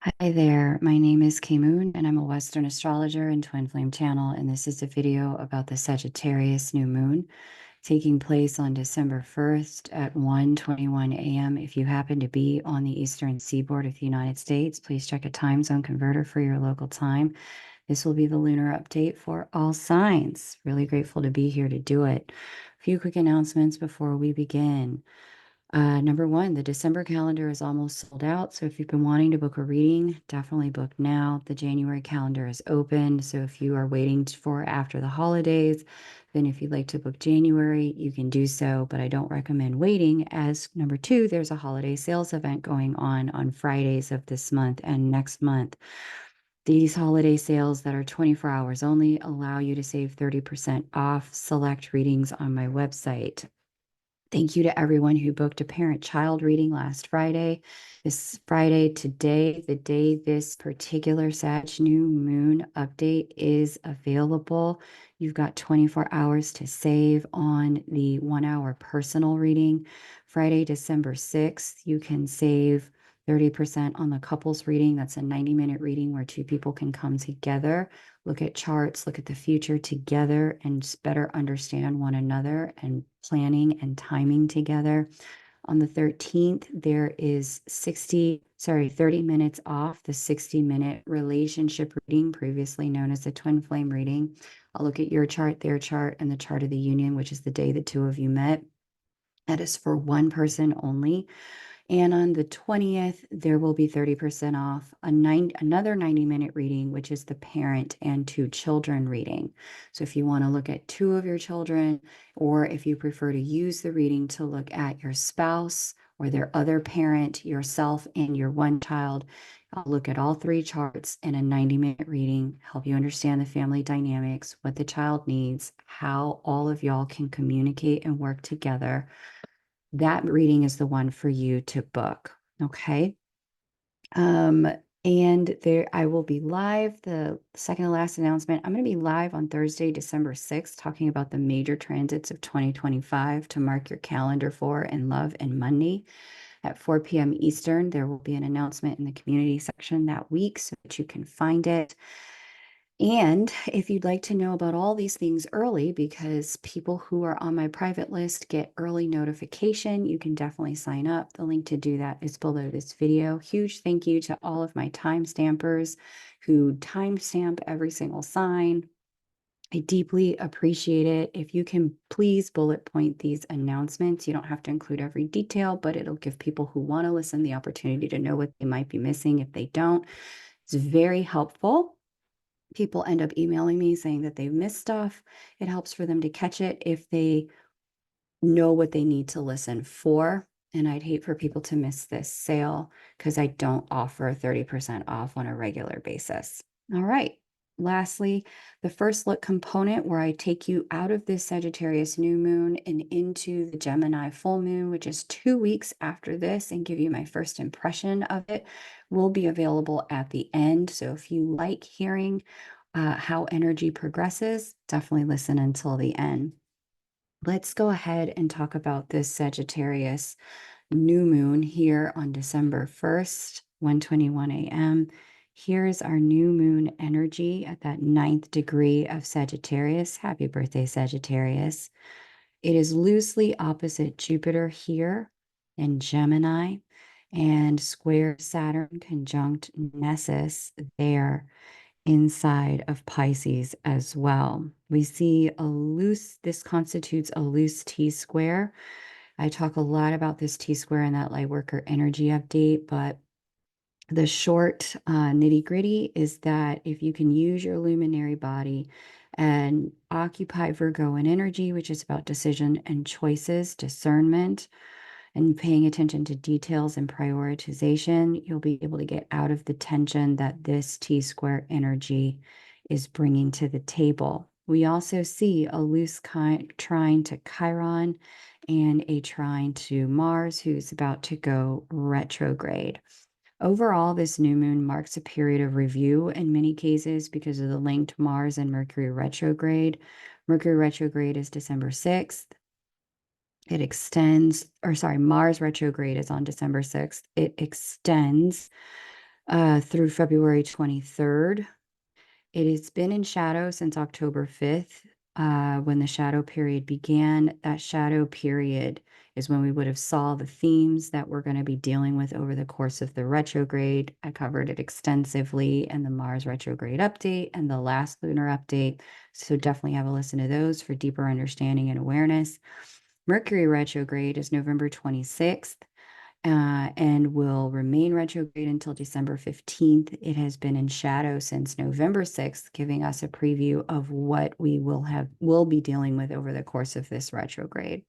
Hi there, my name is Kay Moon and I'm a Western astrologer and Twin Flame channel, and this is a video about the Sagittarius New Moon taking place on December 1st at 1:21 a.m. If you happen to be on the eastern seaboard of the United States, please check a time zone converter for your local time. This will be the lunar update for all signs. Really grateful to be here to do it. A few quick announcements before we begin. Number one, the December calendar is almost sold out. So if you've been wanting to book a reading, definitely book now. The January calendar is open. So if you are waiting for after the holidays, then if you'd like to book January, you can do so. But I don't recommend waiting, as number two, there's a holiday sales event going on Fridays of this month and next month. These holiday sales that are 24 hours only allow you to save 30% off select readings on my website. Thank you to everyone who booked a parent-child reading last Friday. This Friday, today, the day this particular Sag New Moon update is available. You've got 24 hours to save on the 1-hour personal reading. Friday, December 6th, you can save 30% on the couples reading. That's a 90-minute reading where two people can come together, look at charts, look at the future together, and better understand one another and planning and timing together. On the 13th, there is 30 minutes off the 60-minute relationship reading, previously known as the twin flame reading. I'll look at your chart, their chart, and the chart of the union, which is the day the two of you met. That is for one person only. And on the 20th, there will be 30% off another 90-minute reading, which is the parent and two children reading. So if you want to look at two of your children, or if you prefer to use the reading to look at your spouse or their other parent, yourself, and your one child, I'll look at all three charts in a 90-minute reading, help you understand the family dynamics, what the child needs, how all of y'all can communicate and work together. That reading is the one for you to book. Okay. Um, and there I will be live. The second to last announcement, I'm going to be live on Thursday, December 6th, talking about the major transits of 2025 to mark your calendar for in love and money. At 4 p.m. Eastern, there will be an announcement in the community section that week so that you can find it. And if you'd like to know about all these things early, because people who are on my private list get early notification, you can definitely sign up. The link to do that is below this video. Huge thank you to all of my time stampers who timestamp every single sign. I deeply appreciate it. If you can please bullet point these announcements. You don't have to include every detail, but it'll give people who want to listen the opportunity to know what they might be missing if they don't. It's very helpful. People end up emailing me saying that they've missed stuff. It helps for them to catch it if they know what they need to listen for. And I'd hate for people to miss this sale because I don't offer 30% off on a regular basis. All right. Lastly, the first look component, where I take you out of this Sagittarius new moon and into the Gemini full moon, which is 2 weeks after this, and give you my first impression of it, will be available at the end. So if you like hearing how energy progresses, definitely listen until the end. Let's go ahead and talk about this Sagittarius new moon here on December 1st, 1:21 a.m. Here's our new moon energy at that 9th degree of Sagittarius. Happy birthday, Sagittarius. It is loosely opposite Jupiter here in Gemini and square Saturn conjunct Nessus there inside of Pisces as well. We see this constitutes a loose T-square. I talk a lot about this T-square in that Lightworker energy update, but the short nitty-gritty is that if you can use your luminary body and occupy Virgo and energy, which is about decision and choices, discernment, and paying attention to details and prioritization, you'll be able to get out of the tension that this T-square energy is bringing to the table. We also see a loose trine to Chiron and a trine to Mars, who's about to go retrograde. Overall, this new moon marks a period of review in many cases because of the link to Mars and Mercury retrograde. Mercury retrograde is December 6th. It extends, or sorry, Mars retrograde is on December 6th. It extends through February 23rd. It has been in shadow since October 5th, when the shadow period began. That shadow period is when we would have saw the themes that we're going to be dealing with over the course of the retrograde. I covered it extensively in the Mars retrograde update and the last lunar update. So definitely have a listen to those for deeper understanding and awareness. Mercury retrograde is November 26th. And will remain retrograde until December 15th. It has been in shadow since November 6th, giving us a preview of what we will be dealing with over the course of this retrograde.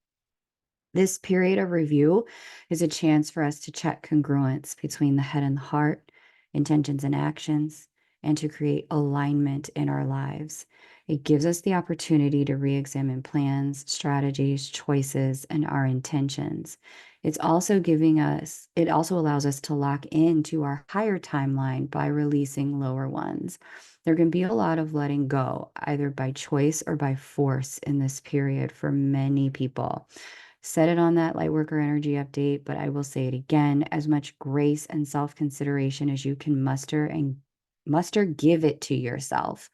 This period of review is a chance for us to check congruence between the head and the heart, intentions and actions, and to create alignment in our lives. It gives us the opportunity to re-examine plans, strategies, choices, and our intentions. It also allows us to lock into our higher timeline by releasing lower ones. There can be a lot of letting go, either by choice or by force in this period for many people. Said it on that Lightworker energy update, but I will say it again. As much grace and self-consideration as you can muster, give it to yourself.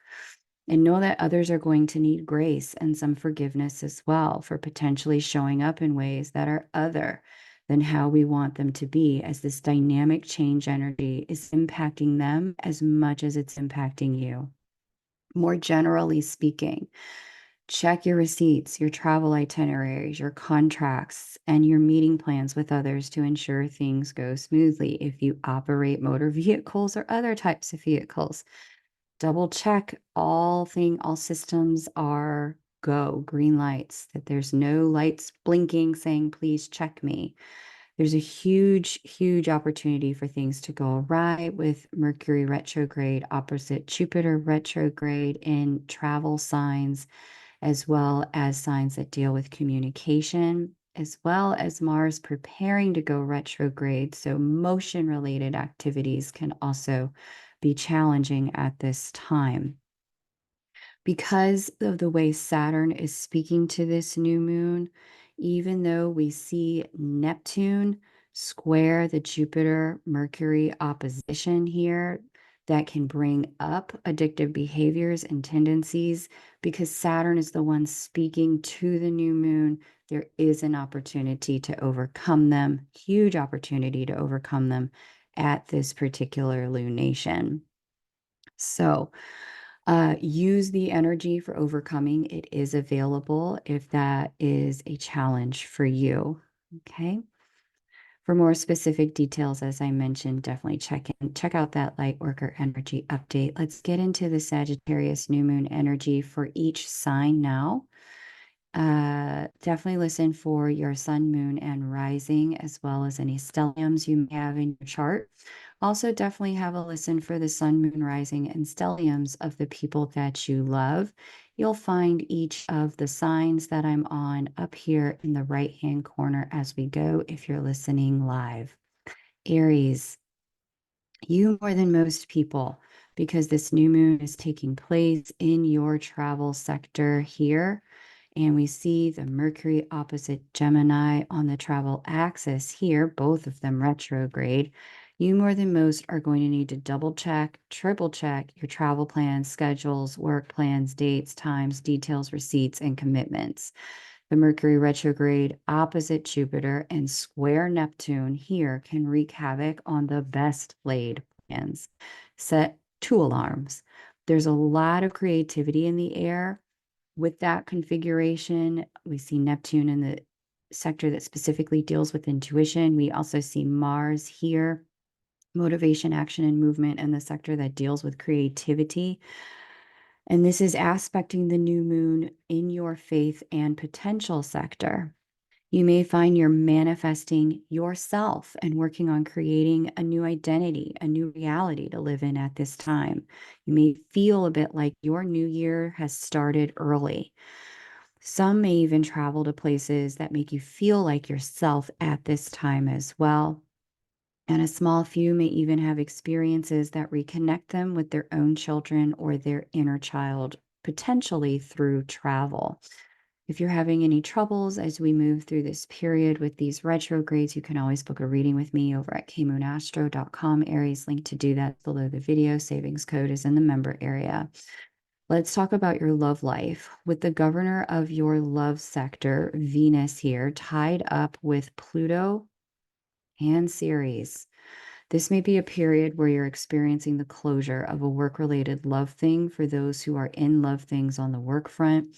And know that others are going to need grace and some forgiveness as well for potentially showing up in ways that are other than how we want them to be, as this dynamic change energy is impacting them as much as it's impacting you. More generally speaking, check your receipts, your travel itineraries, your contracts, and your meeting plans with others to ensure things go smoothly. If you operate motor vehicles or other types of vehicles, double check all systems are go, green lights, that there's no lights blinking saying, please check me. There's a huge, huge opportunity for things to go awry with Mercury retrograde opposite Jupiter retrograde in travel signs, as well as signs that deal with communication, as well as Mars preparing to go retrograde. So motion-related activities can also be challenging at this time. Because of the way Saturn is speaking to this new moon, even though we see Neptune square the Jupiter-Mercury opposition here, that can bring up addictive behaviors and tendencies, because Saturn is the one speaking to the new moon, there is an opportunity to overcome them, huge opportunity to overcome them at this particular lunation. So, use the energy for overcoming. It is available if that is a challenge for you. Okay. For more specific details, as I mentioned, definitely check out that Lightworker energy update. Let's get into the Sagittarius new moon energy for each sign now. Definitely listen for your sun, moon, and rising, as well as any stelliums you may have in your chart. Also, definitely have a listen for the sun, moon, rising, and stelliums of the people that you love. You'll find each of the signs that I'm on up here in the right-hand corner as we go if you're listening live. Aries, you more than most people, because this new moon is taking place in your travel sector here. And we see the Mercury opposite Gemini on the travel axis here, both of them retrograde. You more than most are going to need to double check, triple check your travel plans, schedules, work plans, dates, times, details, receipts, and commitments. The Mercury retrograde opposite Jupiter and square Neptune here can wreak havoc on the best laid plans. Set 2 alarms. There's a lot of creativity in the air. With that configuration, we see Neptune in the sector that specifically deals with intuition. We also see Mars here, motivation, action, and movement, and the sector that deals with creativity. And this is aspecting the new moon in your faith and potential sector. You may find you're manifesting yourself and working on creating a new identity, a new reality to live in at this time. You may feel a bit like your new year has started early. Some may even travel to places that make you feel like yourself at this time as well. And a small few may even have experiences that reconnect them with their own children or their inner child, potentially through travel. If you're having any troubles as we move through this period with these retrogrades, you can always book a reading with me over at kmoonastro.com. Aries link to do that below the video. Savings code is in the member area. Let's talk about your love life. With the governor of your love sector, Venus here, tied up with Pluto and Ceres. This may be a period where you're experiencing the closure of a work-related love thing for those who are in love things on the work front.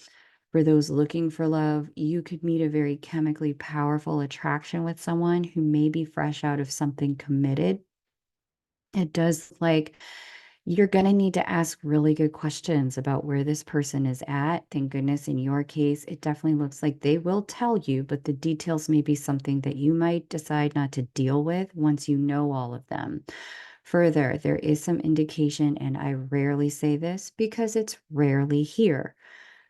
For those looking for love, you could meet a very chemically powerful attraction with someone who may be fresh out of something committed. It does like you're going to need to ask really good questions about where this person is at. Thank goodness in your case, it definitely looks like they will tell you, but the details may be something that you might decide not to deal with once you know all of them. Further, there is some indication, and I rarely say this because it's rarely here.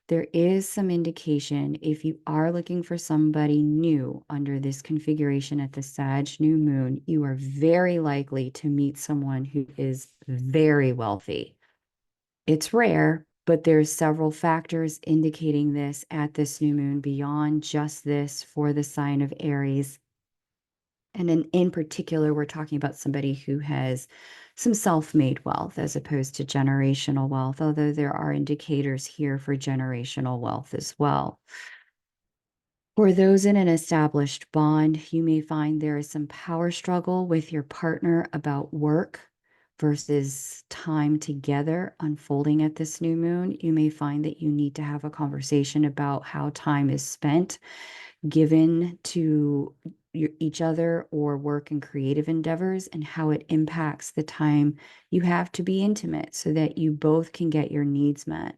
There is some indication if you are looking for somebody new under this configuration at the Sag New Moon, you are very likely to meet someone who is very wealthy. It's rare, but there's several factors indicating this at this new moon beyond just this for the sign of Aries. And in particular, we're talking about somebody who has some self-made wealth as opposed to generational wealth, although there are indicators here for generational wealth as well. For those in an established bond, you may find there is some power struggle with your partner about work versus time together unfolding at this new moon. You may find that you need to have a conversation about how time is spent given to each other or work and creative endeavors and how it impacts the time you have to be intimate so that you both can get your needs met.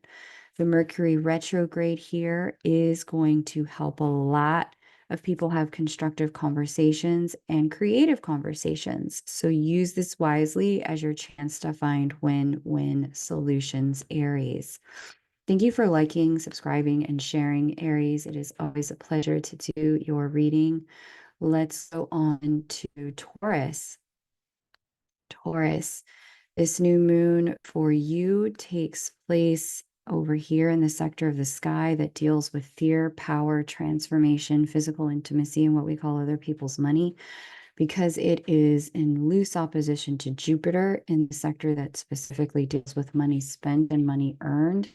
The Mercury retrograde here is going to help a lot of people have constructive conversations and creative conversations. So use this wisely as your chance to find win-win solutions, Aries. Thank you for liking, subscribing, and sharing, Aries. It is always a pleasure to do your reading. Let's go on to Taurus. Taurus, this new moon for you takes place over here in the sector of the sky that deals with fear, power, transformation, physical intimacy, and what we call other people's money. Because it is in loose opposition to Jupiter in the sector that specifically deals with money spent and money earned,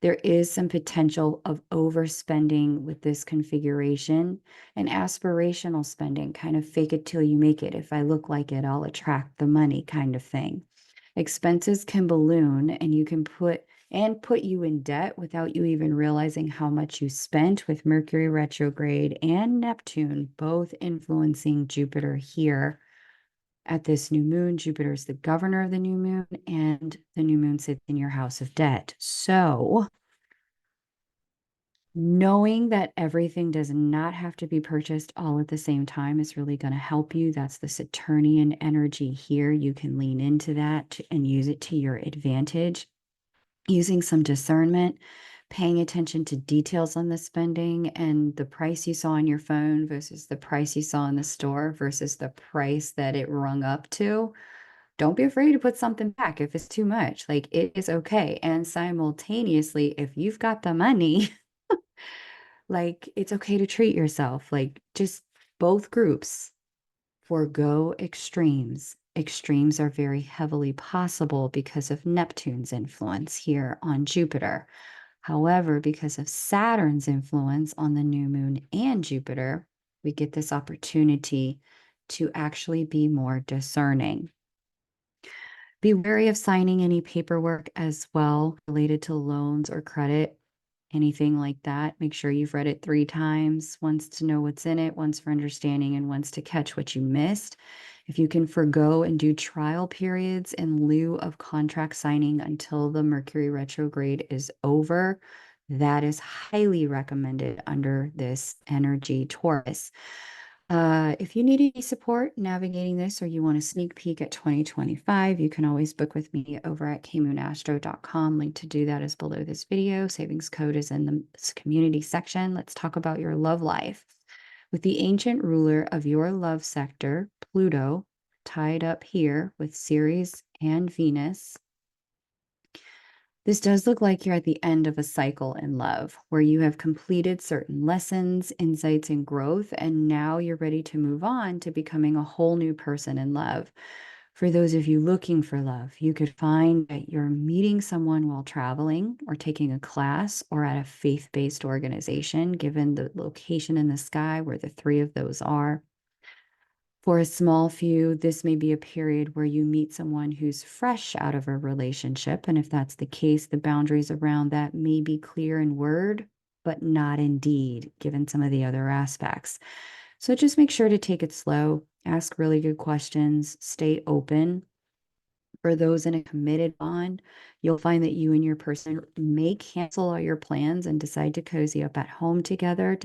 there is some potential of overspending with this configuration and aspirational spending, kind of fake it till you make it. If I look like it, I'll attract the money kind of thing. Expenses can balloon and you can put you in debt without you even realizing how much you spent, with Mercury retrograde and Neptune both influencing Jupiter here at this new moon. Jupiter is the governor of the new moon, and the new moon sits in your house of debt. So knowing that everything does not have to be purchased all at the same time is really going to help you. That's the Saturnian energy here. You can lean into that and use it to your advantage. Using some discernment, paying attention to details on the spending and the price you saw on your phone versus the price you saw in the store versus the price that it rung up to. Don't be afraid to put something back if it's too much. Like, it is okay. And simultaneously, if you've got the money, like, it's okay to treat yourself. Like, just both groups forego extremes. Extremes are very heavily possible because of Neptune's influence here on Jupiter. However, because of Saturn's influence on the new moon and Jupiter, we get this opportunity to actually be more discerning. Be wary of signing any paperwork as well related to loans or credit, anything like that. Make sure you've read it 3 times, once to know what's in it, once for understanding, and once to catch what you missed. If you can forgo and do trial periods in lieu of contract signing until the Mercury retrograde is over, that is highly recommended under this energy, Taurus. If you need any support navigating this or you want a sneak peek at 2025, you can always book with me over at kmoonastro.com. Link to do that is below this video. Savings code is in the community section. Let's talk about your love life. With the ancient ruler of your love sector, Pluto, tied up here with Ceres and Venus, This does look like you're at the end of a cycle in love where you have completed certain lessons, insights, and growth, and now you're ready to move on to becoming a whole new person in love. For those of you looking for love, you could find that you're meeting someone while traveling or taking a class or at a faith-based organization, given the location in the sky where the three of those are. For a small few, this may be a period where you meet someone who's fresh out of a relationship. And if that's the case, the boundaries around that may be clear in word, but not in deed, given some of the other aspects. So just make sure to take it slow, ask really good questions, stay open. For those in a committed bond, you'll find that you and your person may cancel all your plans and decide to cozy up at home together,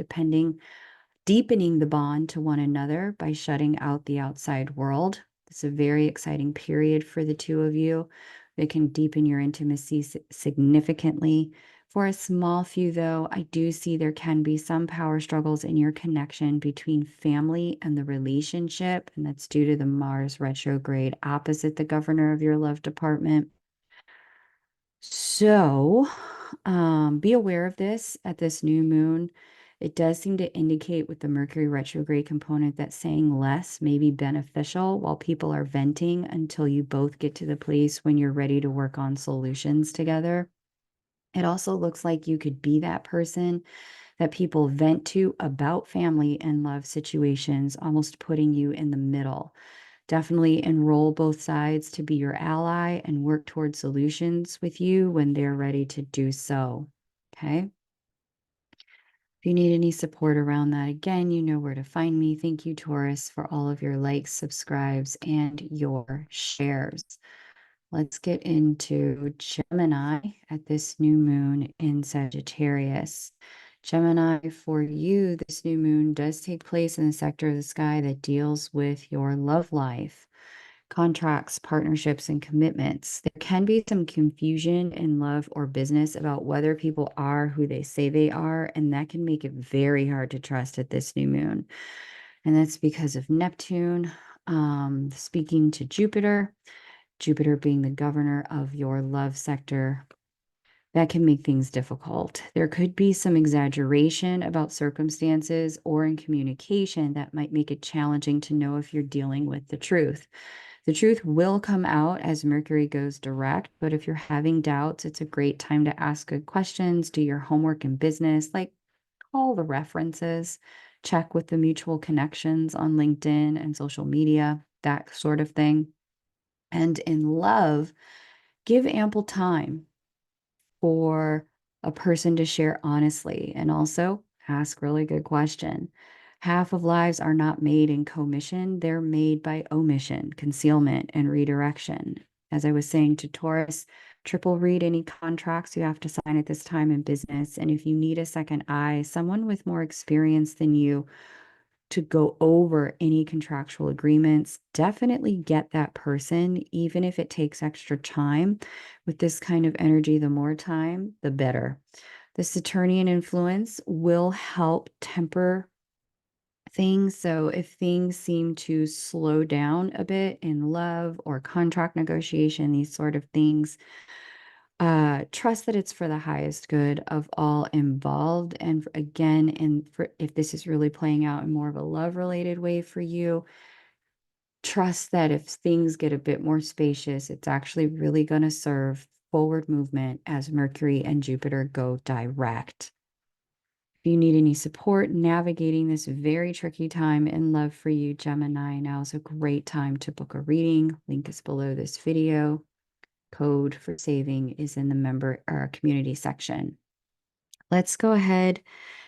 deepening the bond to one another by shutting out the outside world. It's a very exciting period for the two of you. It can deepen your intimacy significantly. For a small few, though, I do see there can be some power struggles in your connection between family and the relationship, and that's due to the Mars retrograde opposite the governor of your love department. So be aware of this at this new moon. It does seem to indicate with the Mercury retrograde component that saying less may be beneficial while people are venting until you both get to the place when you're ready to work on solutions together. It also looks like you could be that person that people vent to about family and love situations, almost putting you in the middle. Definitely enroll both sides to be your ally and work towards solutions with you when they're ready to do so. Okay. If you need any support around that, again, you know where to find me. Thank you, Taurus, for all of your likes, subscribes, and your shares. Let's get into Gemini at this new moon in Sagittarius. Gemini, for you, this new moon does take place in the sector of the sky that deals with your love life, contracts, partnerships, and commitments. There can be some confusion in love or business about whether people are who they say they are, and that can make it very hard to trust at this new moon. And that's because of Neptune speaking to Jupiter, Jupiter being the governor of your love sector. That can make things difficult. There could be some exaggeration about circumstances or in communication that might make it challenging to know if you're dealing with the truth. The truth will come out as Mercury goes direct, but if you're having doubts, it's a great time to ask good questions, do your homework in business, like call the references, check with the mutual connections on LinkedIn and social media, that sort of thing. And in love, give ample time for a person to share honestly and also ask really good question. Half of lives are not made in commission, they're made by omission, concealment, and redirection. As I was saying to Taurus, triple read any contracts you have to sign at this time in business. And if you need a second eye, someone with more experience than you to go over any contractual agreements, definitely get that person, even if it takes extra time. With this kind of energy, the more time, the better. The Saturnian influence will help temper things. So if things seem to slow down a bit in love or contract negotiation, these sort of things, trust that it's for the highest good of all involved. And again, if this is really playing out in more of a love related way for you, trust that if things get a bit more spacious, it's actually really going to serve forward movement as Mercury and Jupiter go direct. If you need any support navigating this very tricky time in love for you, Gemini, now is a great time to book a reading. Link is below this video. Code for saving is in the member or community section. Let's go ahead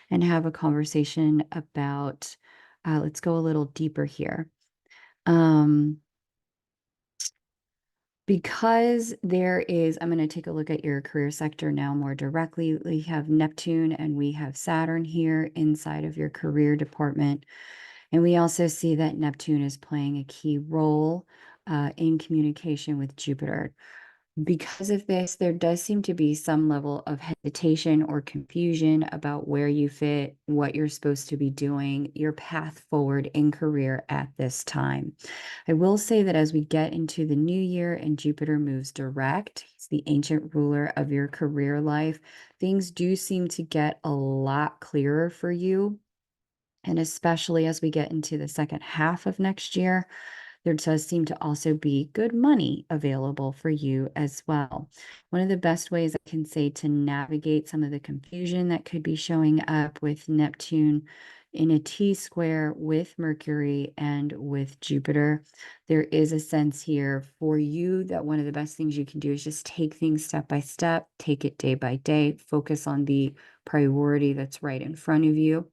and have a conversation about, let's go a little deeper here. Because there is, I'm going to take a look at your career sector now more directly. We have Neptune and we have Saturn here inside of your career department. And we also see that Neptune is playing a key role in communication with Jupiter. Because of this, there does seem to be some level of hesitation or confusion about where you fit, what you're supposed to be doing, your path forward in career at this time. I will say that as we get into the new year and Jupiter moves direct, he's the ancient ruler of your career life, things do seem to get a lot clearer for you. And especially as we get into the second half of next year, there does seem to also be good money available for you as well. One of the best ways I can say to navigate some of the confusion that could be showing up with Neptune in a T square with Mercury and with Jupiter, there is a sense here for you that one of the best things you can do is just take things step by step, take it day by day, focus on the priority that's right in front of you.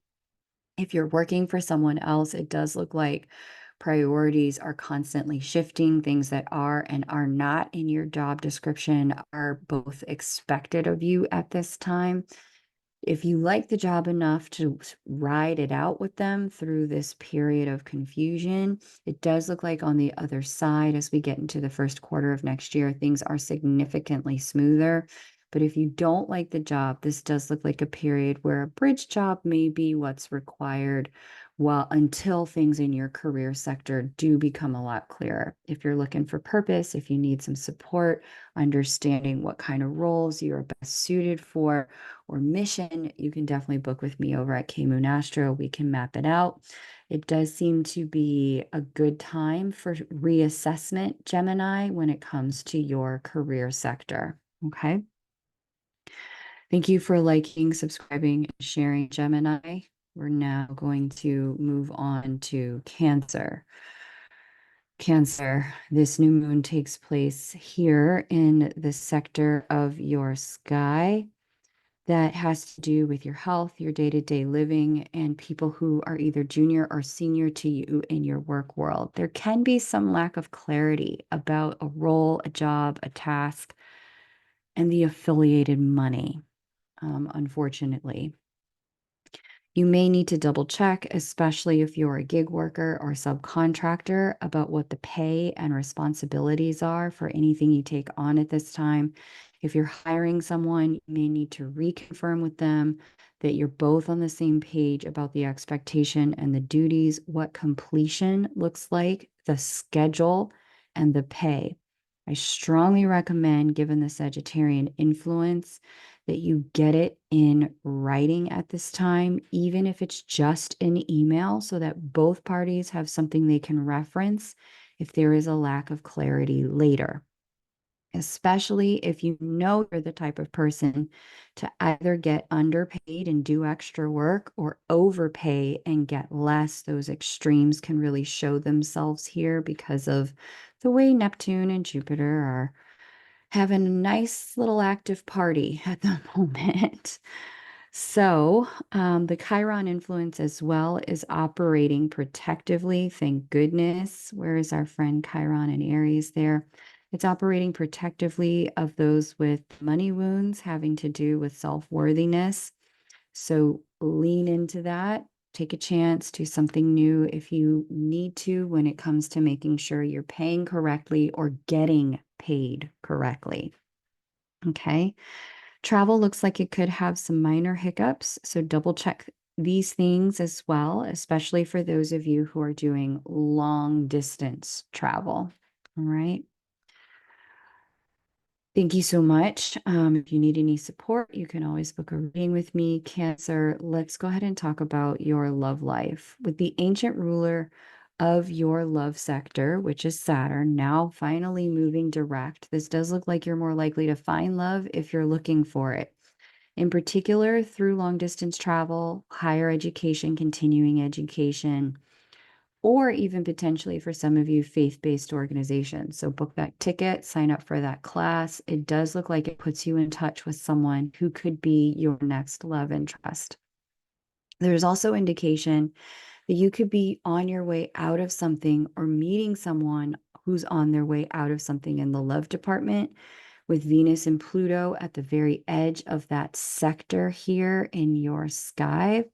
If you're working for someone else, it does look like priorities are constantly shifting. Things that are and are not in your job description are both expected of you at this time. If you like the job enough to ride it out with them through this period of confusion, it does look like on the other side, as we get into the first quarter of next year, things are significantly smoother. But if you don't like the job, this does look like a period where a bridge job may be what's required, well, until things in your career sector do become a lot clearer. If you're looking for purpose, if you need some support, understanding what kind of roles you are best suited for, or mission, you can definitely book with me over at K Moon Astro. We can map it out. It does seem to be a good time for reassessment, Gemini, when it comes to your career sector. Okay. Thank you for liking, subscribing, and sharing, Gemini. We're now going to move on to Cancer. Cancer, this new moon takes place here in the sector of your sky that has to do with your health, your day-to-day living, and people who are either junior or senior to you in your work world. There can be some lack of clarity about a role, a job, a task, and the affiliated money, unfortunately. You may need to double check, especially if you're a gig worker or subcontractor, about what the pay and responsibilities are for anything you take on at this time. If you're hiring someone, you may need to reconfirm with them that you're both on the same page about the expectation and the duties, what completion looks like, the schedule, and the pay. I strongly recommend, given the Sagittarian influence, that you get it in writing at this time, even if it's just an email, so that both parties have something they can reference if there is a lack of clarity later. Especially if you know you're the type of person to either get underpaid and do extra work or overpay and get less. Those extremes can really show themselves here because of the way Neptune and Jupiter are having a nice little active party at the moment. So, the Chiron influence as well is operating protectively. Thank goodness. Where is our friend Chiron and Aries there? It's operating protectively of those with money wounds having to do with self-worthiness. So lean into that. Take a chance, do something new if you need to when it comes to making sure you're paying correctly or getting paid correctly. Okay. Travel looks like it could have some minor hiccups, so double check these things as well, especially for those of you who are doing long distance travel. All right. Thank you so much. If you need any support, you can always book a reading with me. Cancer, let's go ahead and talk about your love life. With the ancient ruler of your love sector, which is Saturn, now finally moving direct, this does look like you're more likely to find love if you're looking for it. In particular, through long distance travel, higher education, continuing education, or even potentially for some of you, faith-based organizations. So book that ticket, sign up for that class. It does look like it puts you in touch with someone who could be your next love interest. There's also indication that you could be on your way out of something or meeting someone who's on their way out of something in the love department, with Venus and Pluto at the very edge of that sector here in your sky.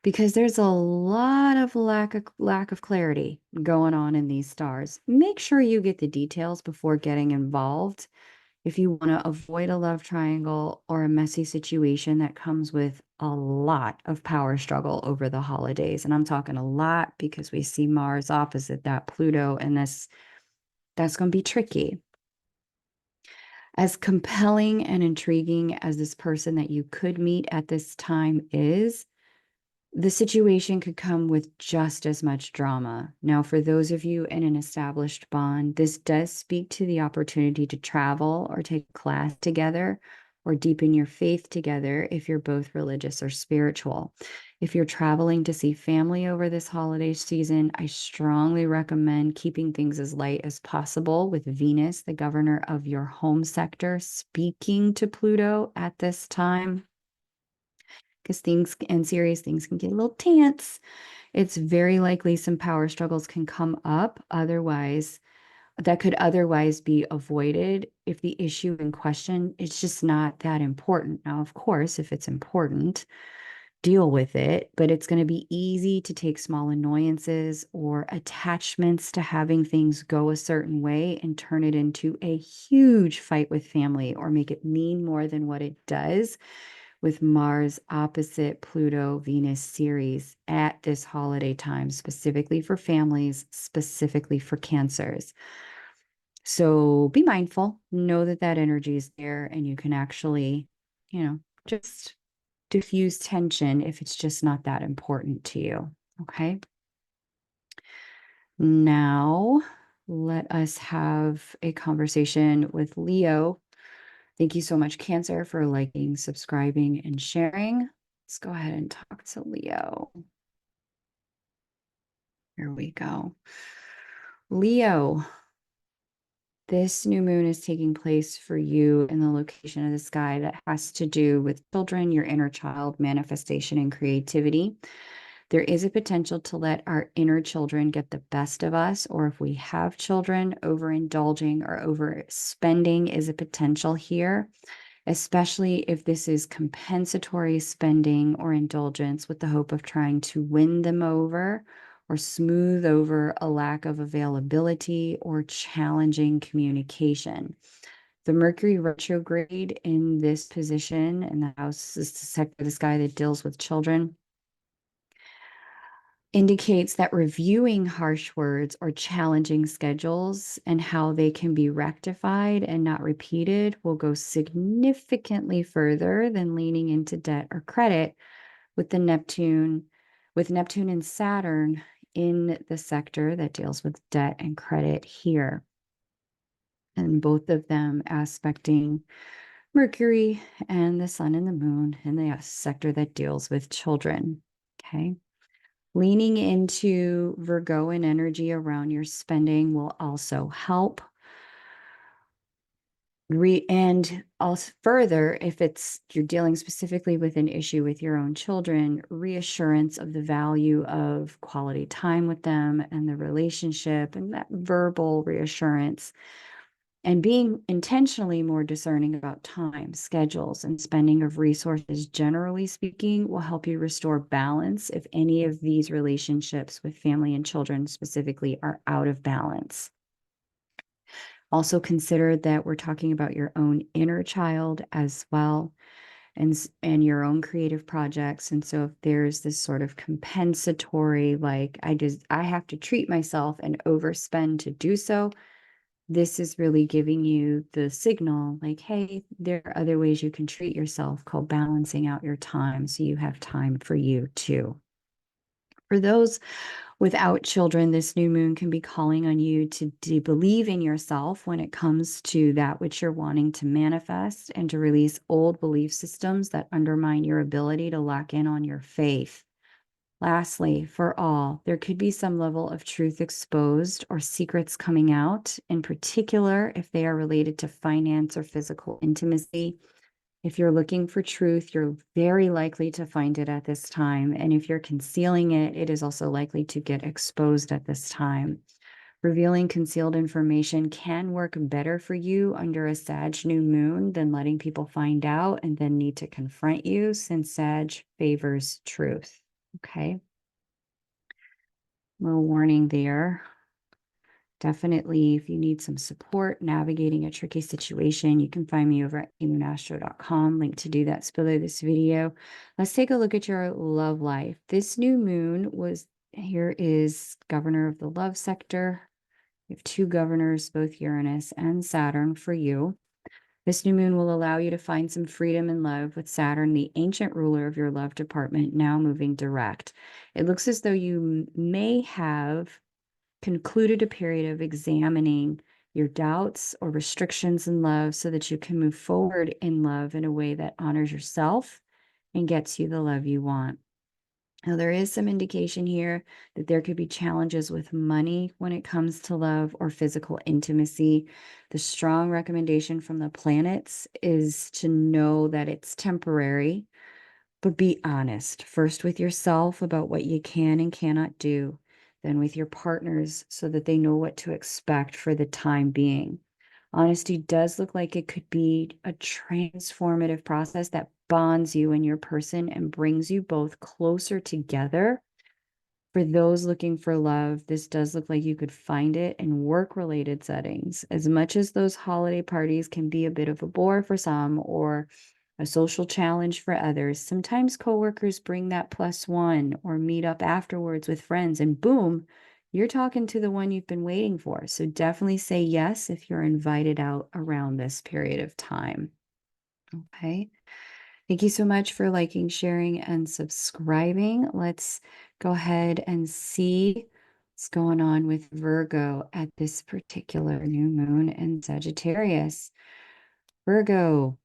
because there's a lot of lack of clarity going on in these stars. Make sure you get the details before getting involved if you want to avoid a love triangle or a messy situation that comes with a lot of power struggle over the holidays. And I'm talking a lot because we see Mars opposite that Pluto, and that's going to be tricky. As compelling and intriguing as this person that you could meet at this time is, the situation could come with just as much drama. Now, for those of you in an established bond, this does speak to the opportunity to travel or take a class together or deepen your faith together if you're both religious or spiritual. If you're traveling to see family over this holiday season, I strongly recommend keeping things as light as possible, with Venus, the governor of your home sector, speaking to Pluto at this time, because things and serious things can get a little tense. It's very likely some power struggles can come up otherwise that could otherwise be avoided if the issue in question is just not that important. Now, of course, if it's important, deal with it, but it's going to be easy to take small annoyances or attachments to having things go a certain way and turn it into a huge fight with family, or make it mean more than what it does, with Mars opposite Pluto Venus series at this holiday time, specifically for families, specifically for Cancers. So be mindful, know that that energy is there, and you can actually, just diffuse tension if it's just not that important to you. Okay. Now, let us have a conversation with Leo. Thank you so much, Cancer, for liking, subscribing, and sharing. Let's go ahead and talk to Leo. Here we go. Leo, this new moon is taking place for you in the location of the sky that has to do with children, your inner child, manifestation, and creativity. There is a potential to let our inner children get the best of us, or if we have children, overindulging or overspending is a potential here, especially if this is compensatory spending or indulgence with the hope of trying to win them over or smooth over a lack of availability or challenging communication. The Mercury retrograde in this position, in the house, is the sector of the sky that deals with children, indicates that reviewing harsh words or challenging schedules and how they can be rectified and not repeated will go significantly further than leaning into debt or credit, with Neptune and Saturn in the sector that deals with debt and credit here. And both of them aspecting Mercury and the Sun and the Moon in the sector that deals with children. Okay. Leaning into Virgoan energy around your spending will also help. And also further, if you're dealing specifically with an issue with your own children, reassurance of the value of quality time with them and the relationship, and that verbal reassurance, and being intentionally more discerning about time, schedules, and spending of resources, generally speaking, will help you restore balance if any of these relationships with family and children specifically are out of balance. Also consider that we're talking about your own inner child as well, and your own creative projects. And so if there's this sort of compensatory, like I have to treat myself and overspend to do so, this is really giving you the signal like, hey, there are other ways you can treat yourself, called balancing out your time so you have time for you too. For those without children, this new moon can be calling on you to believe in yourself when it comes to that which you're wanting to manifest, and to release old belief systems that undermine your ability to lock in on your faith. Lastly, for all, there could be some level of truth exposed or secrets coming out, in particular if they are related to finance or physical intimacy. If you're looking for truth, you're very likely to find it at this time. And if you're concealing it, it is also likely to get exposed at this time. Revealing concealed information can work better for you under a Sag new moon than letting people find out and then need to confront you, since Sag favors truth. Okay. Little warning there. Definitely, if you need some support navigating a tricky situation, you can find me over at moonastro.com. Link to do that's below this video. Let's take a look at your love life. This new moon was, here is governor of the love sector. You have two governors, both Uranus and Saturn for you. This new moon will allow you to find some freedom in love with Saturn, the ancient ruler of your love department, now moving direct. It looks as though you may have concluded a period of examining your doubts or restrictions in love so that you can move forward in love in a way that honors yourself and gets you the love you want. Now, there is some indication here that there could be challenges with money when it comes to love or physical intimacy. The strong recommendation from the planets is to know that it's temporary, but be honest first with yourself about what you can and cannot do, then with your partners so that they know what to expect for the time being. Honesty does look like it could be a transformative process that bonds you and your person and brings you both closer together. For those looking for love, this does look like you could find it in work-related settings. As much as those holiday parties can be a bit of a bore for some or a social challenge for others, sometimes coworkers bring that plus one or meet up afterwards with friends, and boom, you're talking to the one you've been waiting for. So definitely say yes if you're invited out around this period of time. Okay. Thank you so much for liking, sharing, and subscribing. Let's go ahead and see what's going on with Virgo at this particular new moon in Sagittarius. Virgo,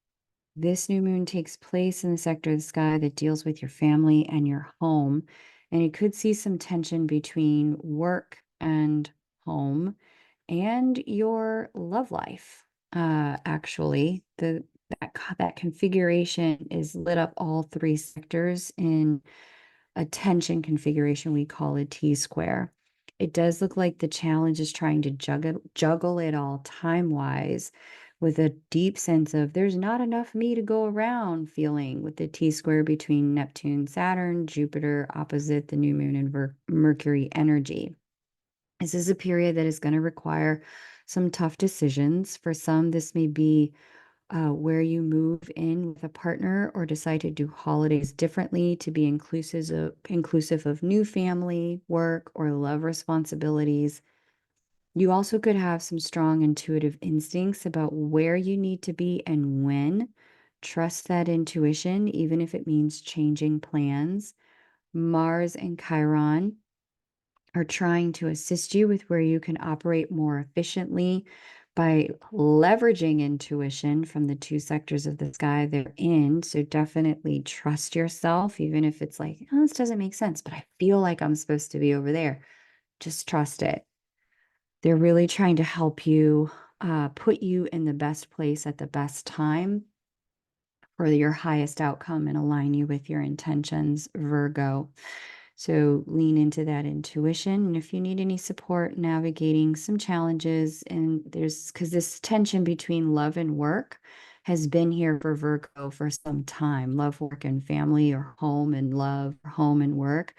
this new moon takes place in the sector of the sky that deals with your family and your home, and it could see some tension between work and home and your love life. Actually, that configuration is lit up all three sectors in a tension configuration we call a T-square. It does look like the challenge is trying to juggle it all time-wise with a deep sense of there's not enough me to go around feeling with the T-square between Neptune, Saturn, Jupiter opposite the new moon and Mercury energy. This is a period that is going to require some tough decisions. For some, this may be where you move in with a partner or decide to do holidays differently to be inclusive of new family, work, or love responsibilities. You also could have some strong intuitive instincts about where you need to be and when. Trust that intuition, even if it means changing plans. Mars and Chiron are trying to assist you with where you can operate more efficiently by leveraging intuition from the two sectors of the sky they're in. So definitely trust yourself, even if it's like, oh, this doesn't make sense, but I feel like I'm supposed to be over there. Just trust it. They're really trying to help you put you in the best place at the best time for your highest outcome and align you with your intentions, Virgo. So lean into that intuition. And if you need any support navigating some challenges, and because this tension between love and work has been here for Virgo for some time, love, work, and family, or home and love, or home and work.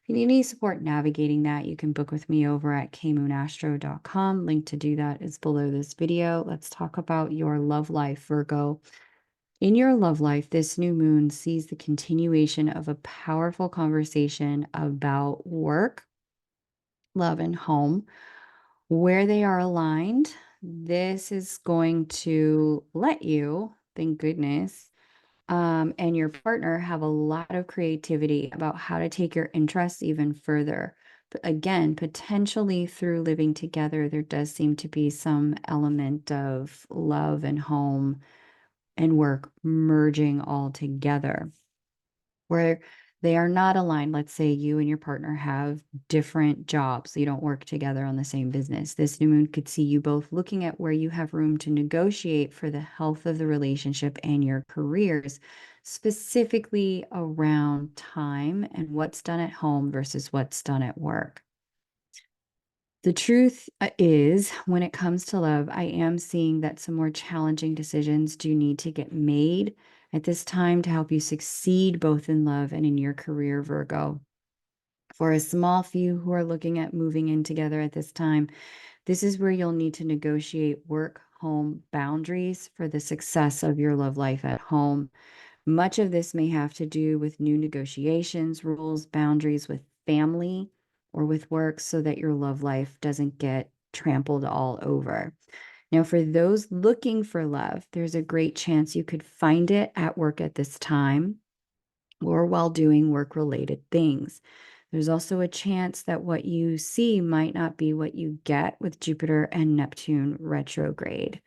If you need any support navigating that, you can book with me over at moonastro.com. Link to do that is below this video. Let's talk about your love life, Virgo. In your love life, this new moon sees the continuation of a powerful conversation about work, love, and home. Where they are aligned, this is going to let you, thank goodness, and your partner have a lot of creativity about how to take your interests even further. But again, potentially through living together, there does seem to be some element of love and home and work merging all together. Where they are not aligned, let's say you and your partner have different jobs, you don't work together on the same business. This new moon could see you both looking at where you have room to negotiate for the health of the relationship and your careers, specifically around time and what's done at home versus what's done at work. The truth is, when it comes to love, I am seeing that some more challenging decisions do need to get made at this time to help you succeed both in love and in your career, Virgo. For a small few who are looking at moving in together at this time, this is where you'll need to negotiate work-home boundaries for the success of your love life at home. Much of this may have to do with new negotiations, rules, boundaries with family or with work so that your love life doesn't get trampled all over. Now, for those looking for love, there's a great chance you could find it at work at this time or while doing work-related things. There's also a chance that what you see might not be what you get with Jupiter and Neptune retrograde.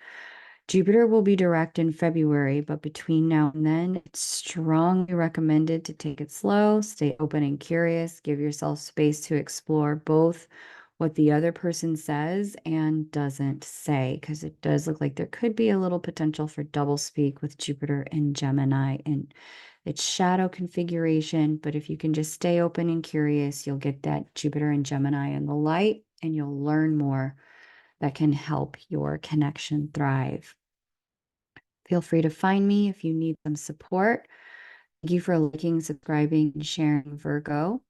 Jupiter will be direct in February, but between now and then, it's strongly recommended to take it slow, stay open and curious, give yourself space to explore both what the other person says and doesn't say, because it does look like there could be a little potential for doublespeak with Jupiter and Gemini and its shadow configuration. But if you can just stay open and curious, you'll get that Jupiter and Gemini in the light, and you'll learn more that can help your connection thrive. Feel free to find me if you need some support. Thank you for liking, subscribing, and sharing, Virgo.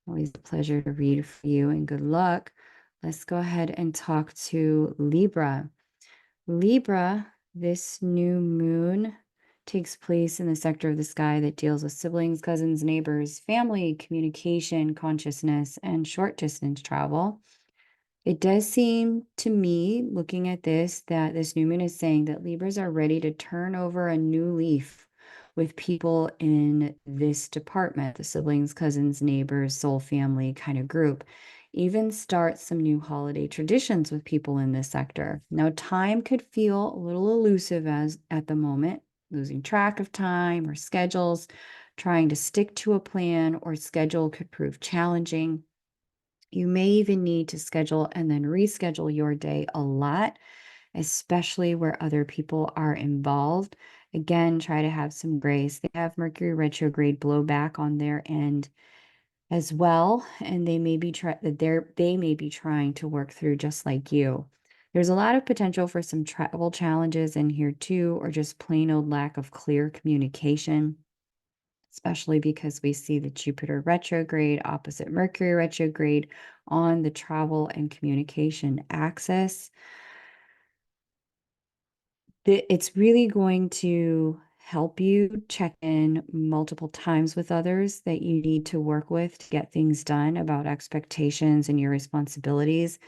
Always a pleasure to read for you, and good luck. Let's go ahead and talk to Libra. Libra, this new moon takes place in the sector of the sky that deals with siblings, cousins, neighbors, family, communication, consciousness, and short distance travel. It does seem to me, looking at this, that this new moon is saying that Libras are ready to turn over a new leaf with people in this department, the siblings, cousins, neighbors, soul family kind of group. Even start some new holiday traditions with people in this sector. Now, time could feel a little elusive as at the moment, losing track of time or schedules, trying to stick to a plan or schedule could prove challenging. You may even need to schedule and then reschedule your day a lot, especially where other people are involved. Again, try to have some grace. They have Mercury retrograde blowback on their end as well, and they may be trying to work through just like you. There's a lot of potential for some travel challenges in here too, or just plain old lack of clear communication, especially because we see the Jupiter retrograde opposite Mercury retrograde on the travel and communication axis. It's really going to help you check in multiple times with others that you need to work with to get things done about expectations and your responsibilities.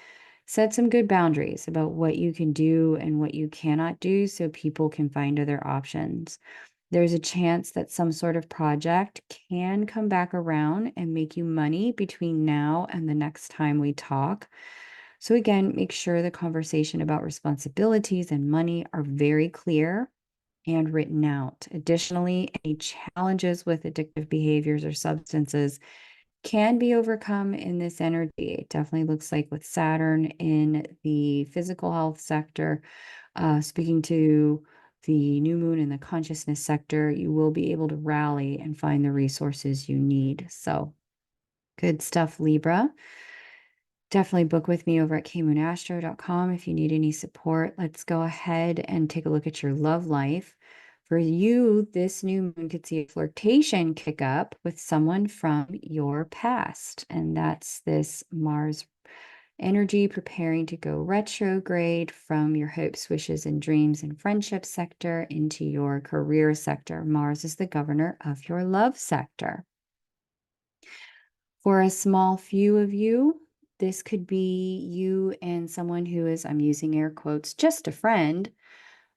Set some good boundaries about what you can do and what you cannot do so people can find other options. There's a chance that some sort of project can come back around and make you money between now and the next time we talk. So again, make sure the conversation about responsibilities and money are very clear and written out. Additionally, any challenges with addictive behaviors or substances can be overcome in this energy. It definitely looks like with Saturn in the physical health sector, speaking to the new moon in the consciousness sector, you will be able to rally and find the resources you need. So good stuff, Libra. Definitely book with me over at kmoonastro.com if you need any support. Let's go ahead and take a look at your love life. For you, this new moon could see a flirtation kick up with someone from your past, and that's this Mars energy preparing to go retrograde from your hopes, wishes, and dreams and friendship sector into your career sector. Mars is the governor of your love sector. For a small few of you, this could be you and someone who is, I'm using air quotes, just a friend,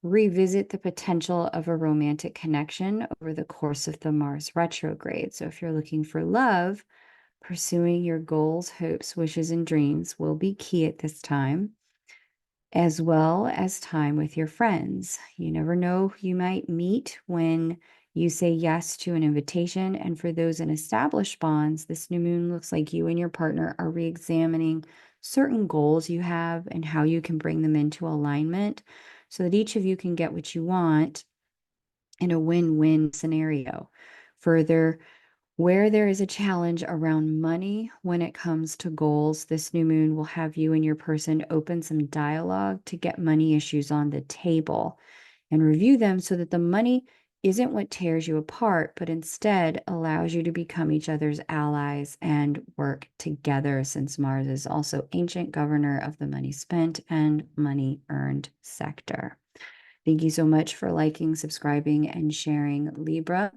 revisit the potential of a romantic connection over the course of the Mars retrograde. So if you're looking for love, pursuing your goals, hopes, wishes, and dreams will be key at this time, as well as time with your friends. You never know who you might meet when you say yes to an invitation. And for those in established bonds, this new moon looks like you and your partner are re-examining certain goals you have and how you can bring them into alignment so that each of you can get what you want in a win-win scenario. Further, where there is a challenge around money when it comes to goals, this new moon will have you and your person open some dialogue to get money issues on the table and review them so that the money isn't what tears you apart, but instead allows you to become each other's allies and work together, since Mars is also ancient governor of the money spent and money earned sector. Thank you so much for liking, subscribing, and sharing, Libra.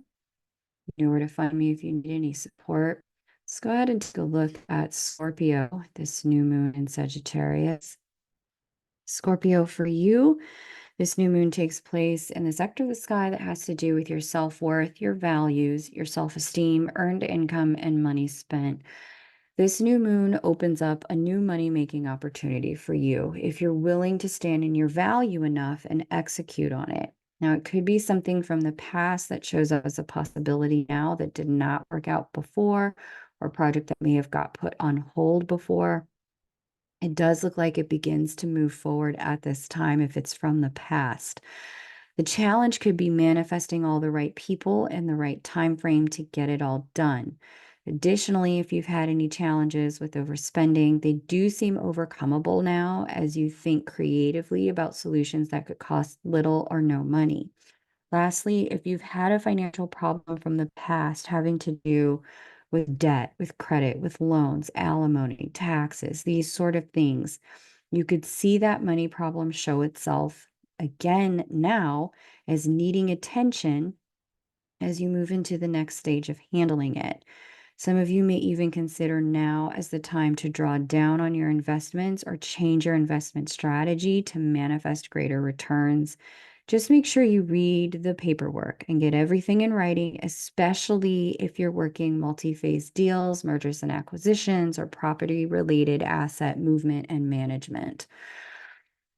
You know where to find me if you need any support. Let's go ahead and take a look at Scorpio, this new moon in Sagittarius. Scorpio, for you, this new moon takes place in the sector of the sky that has to do with your self-worth, your values, your self-esteem, earned income, and money spent. This new moon opens up a new money-making opportunity for you if you're willing to stand in your value enough and execute on it. Now, it could be something from the past that shows up as a possibility now that did not work out before, or a project that may have got put on hold before. It does look like it begins to move forward at this time if it's from the past. The challenge could be manifesting all the right people in the right time frame to get it all done. Additionally, if you've had any challenges with overspending, they do seem overcomable now as you think creatively about solutions that could cost little or no money. Lastly, if you've had a financial problem from the past having to do with debt, with credit, with loans, alimony, taxes, these sort of things, you could see that money problem show itself again now as needing attention as you move into the next stage of handling it. Some of you may even consider now as the time to draw down on your investments or change your investment strategy to manifest greater returns. Just make sure you read the paperwork and get everything in writing, especially if you're working multi-phase deals, mergers and acquisitions, or property-related asset movement and management.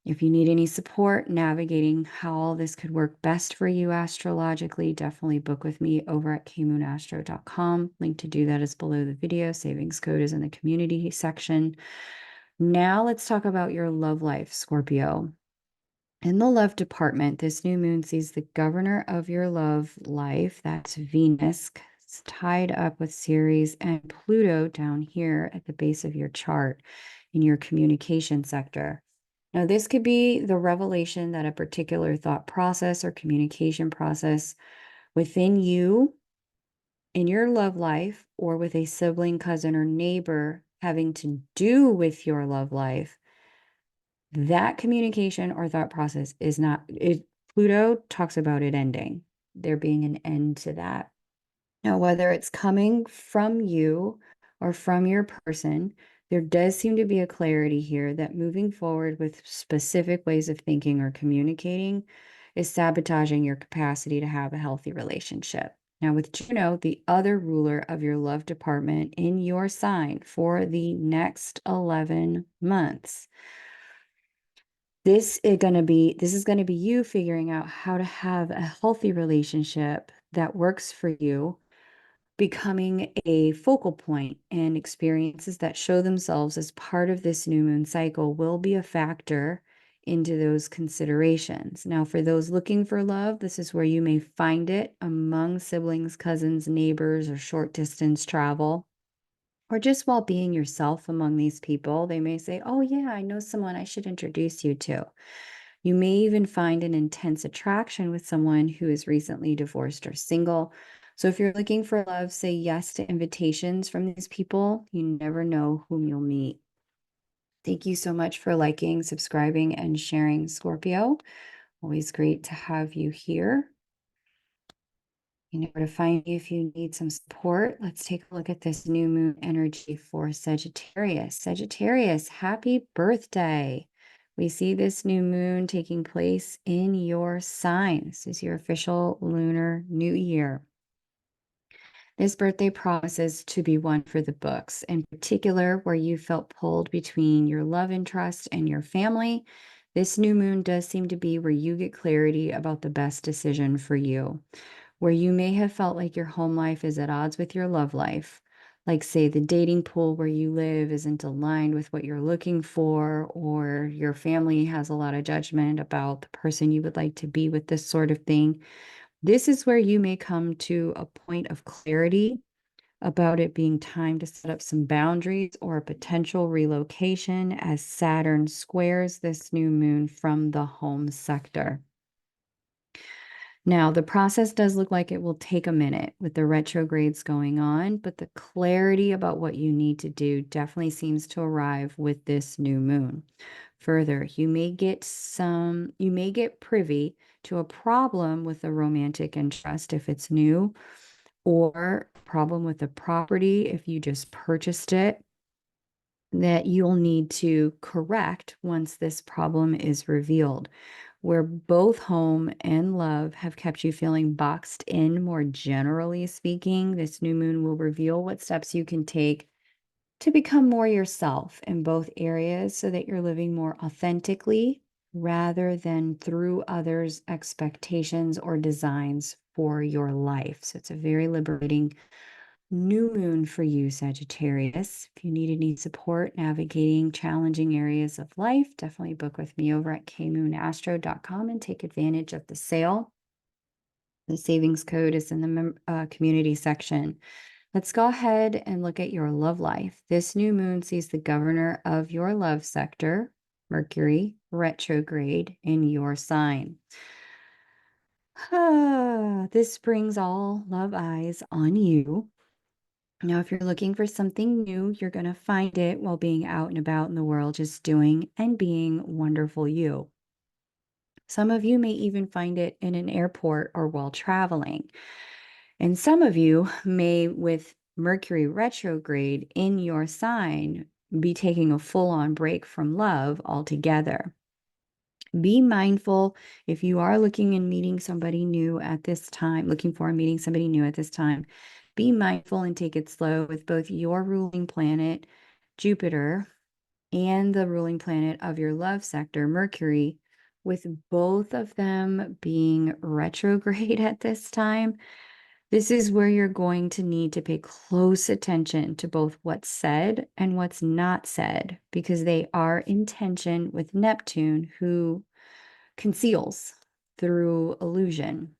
If you need any support navigating how all this could work best for you astrologically, definitely book with me over at kmoonastro.com. Link to do that is below the video. Savings code is in the community section. Now let's talk about your love life, Scorpio. In the love department, this new moon sees the governor of your love life, that's Venus, it's tied up with Ceres and Pluto down here at the base of your chart in your communication sector. Now, this could be the revelation that a particular thought process or communication process within you, in your love life, or with a sibling, cousin, or neighbor having to do with your love life, that communication or thought process is not, Pluto talks about it ending, there being an end to that. Now, whether it's coming from you or from your person, there does seem to be a clarity here that moving forward with specific ways of thinking or communicating is sabotaging your capacity to have a healthy relationship. Now, with Juno, the other ruler of your love department in your sign for the next 11 months, this is going to be you figuring out how to have a healthy relationship that works for you, becoming a focal point, and experiences that show themselves as part of this new moon cycle will be a factor into those considerations. Now, for those looking for love, this is where you may find it among siblings, cousins, neighbors, or short distance travel, or just while being yourself among these people. They may say, oh yeah, I know someone I should introduce you to. You may even find an intense attraction with someone who is recently divorced or single. So if you're looking for love, say yes to invitations from these people. You never know whom you'll meet. Thank you so much for liking, subscribing, and sharing, Scorpio. Always great to have you here. You know where to find me if you need some support. Let's take a look at this new moon energy for Sagittarius. Sagittarius, happy birthday. We see this new moon taking place in your sign. This is your official lunar new year. This birthday promises to be one for the books, in particular where you felt pulled between your love interest and your family. This new moon does seem to be where you get clarity about the best decision for you, where you may have felt like your home life is at odds with your love life. Like, say, the dating pool where you live isn't aligned with what you're looking for, or your family has a lot of judgment about the person you would like to be with, this sort of thing. This is where you may come to a point of clarity about it being time to set up some boundaries or a potential relocation as Saturn squares this new moon from the home sector. Now, the process does look like it will take a minute with the retrogrades going on, but the clarity about what you need to do definitely seems to arrive with this new moon. Further, you may get privy to a problem with a romantic interest if it's new, or a problem with a property if you just purchased it that you'll need to correct once this problem is revealed, where both home and love have kept you feeling boxed in. More generally speaking, this new moon will reveal what steps you can take to become more yourself in both areas so that you're living more authentically rather than through others' expectations or designs for your life. So it's a very liberating new moon for you, Sagittarius. If you need any support navigating challenging areas of life, definitely book with me over at kmoonastro.com and take advantage of the sale. The savings code is in the community section. Let's go ahead and look at your love life. This new moon sees the governor of your love sector, Mercury, retrograde in your sign. This brings all love eyes on you. Now, if you're looking for something new, you're going to find it while being out and about in the world, just doing and being wonderful you. Some of you may even find it in an airport or while traveling. And some of you may, with Mercury retrograde in your sign, be taking a full-on break from love altogether. Be mindful if you are looking and meeting somebody new at this time, looking for meeting somebody new at this time. Be mindful and take it slow with both your ruling planet, Jupiter, and the ruling planet of your love sector, Mercury, with both of them being retrograde at this time. This is where you're going to need to pay close attention to both what's said and what's not said, because they are in tension with Neptune, who conceals through illusion.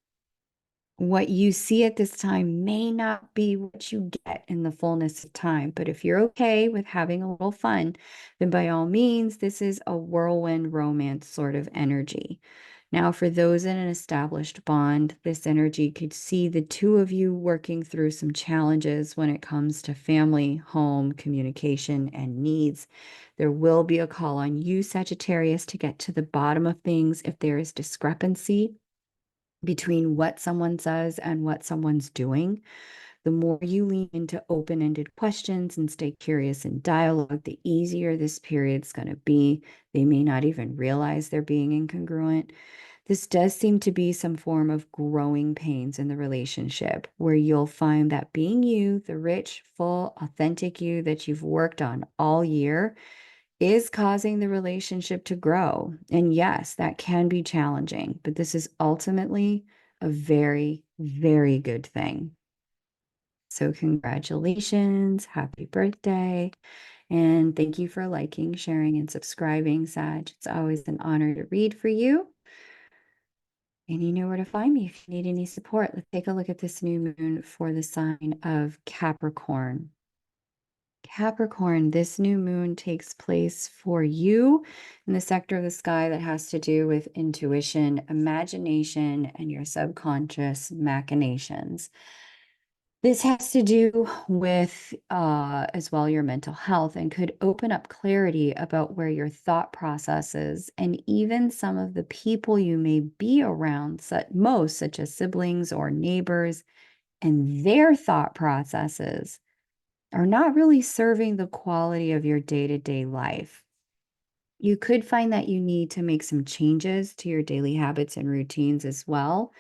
What you see at this time may not be what you get in the fullness of time, but if you're okay with having a little fun, then by all means, this is a whirlwind romance sort of energy. Now, for those in an established bond, this energy could see the two of you working through some challenges when it comes to family, home, communication, and needs. There will be a call on you, Sagittarius, to get to the bottom of things if there is discrepancy between what someone says and what someone's doing. The more you lean into open-ended questions and stay curious in dialogue, the easier this period's going to be. They may not even realize they're being incongruent. This does seem to be some form of growing pains in the relationship, where you'll find that being you, the rich, full, authentic you that you've worked on all year, is causing the relationship to grow. And yes, that can be challenging, but this is ultimately a very, very good thing. So congratulations, happy birthday, and thank you for liking, sharing, and subscribing, Sag. It's always an honor to read for you. And you know where to find me if you need any support. Let's take a look at this new moon for the sign of Capricorn. Capricorn, this new moon takes place for you in the sector of the sky that has to do with intuition, imagination, and your subconscious machinations. This has to do with, as well, your mental health, and could open up clarity about where your thought processes and even some of the people you may be around, such as siblings or neighbors, and their thought processes are not really serving the quality of your day-to-day life. You could find that you need to make some changes to your daily habits and routines, as well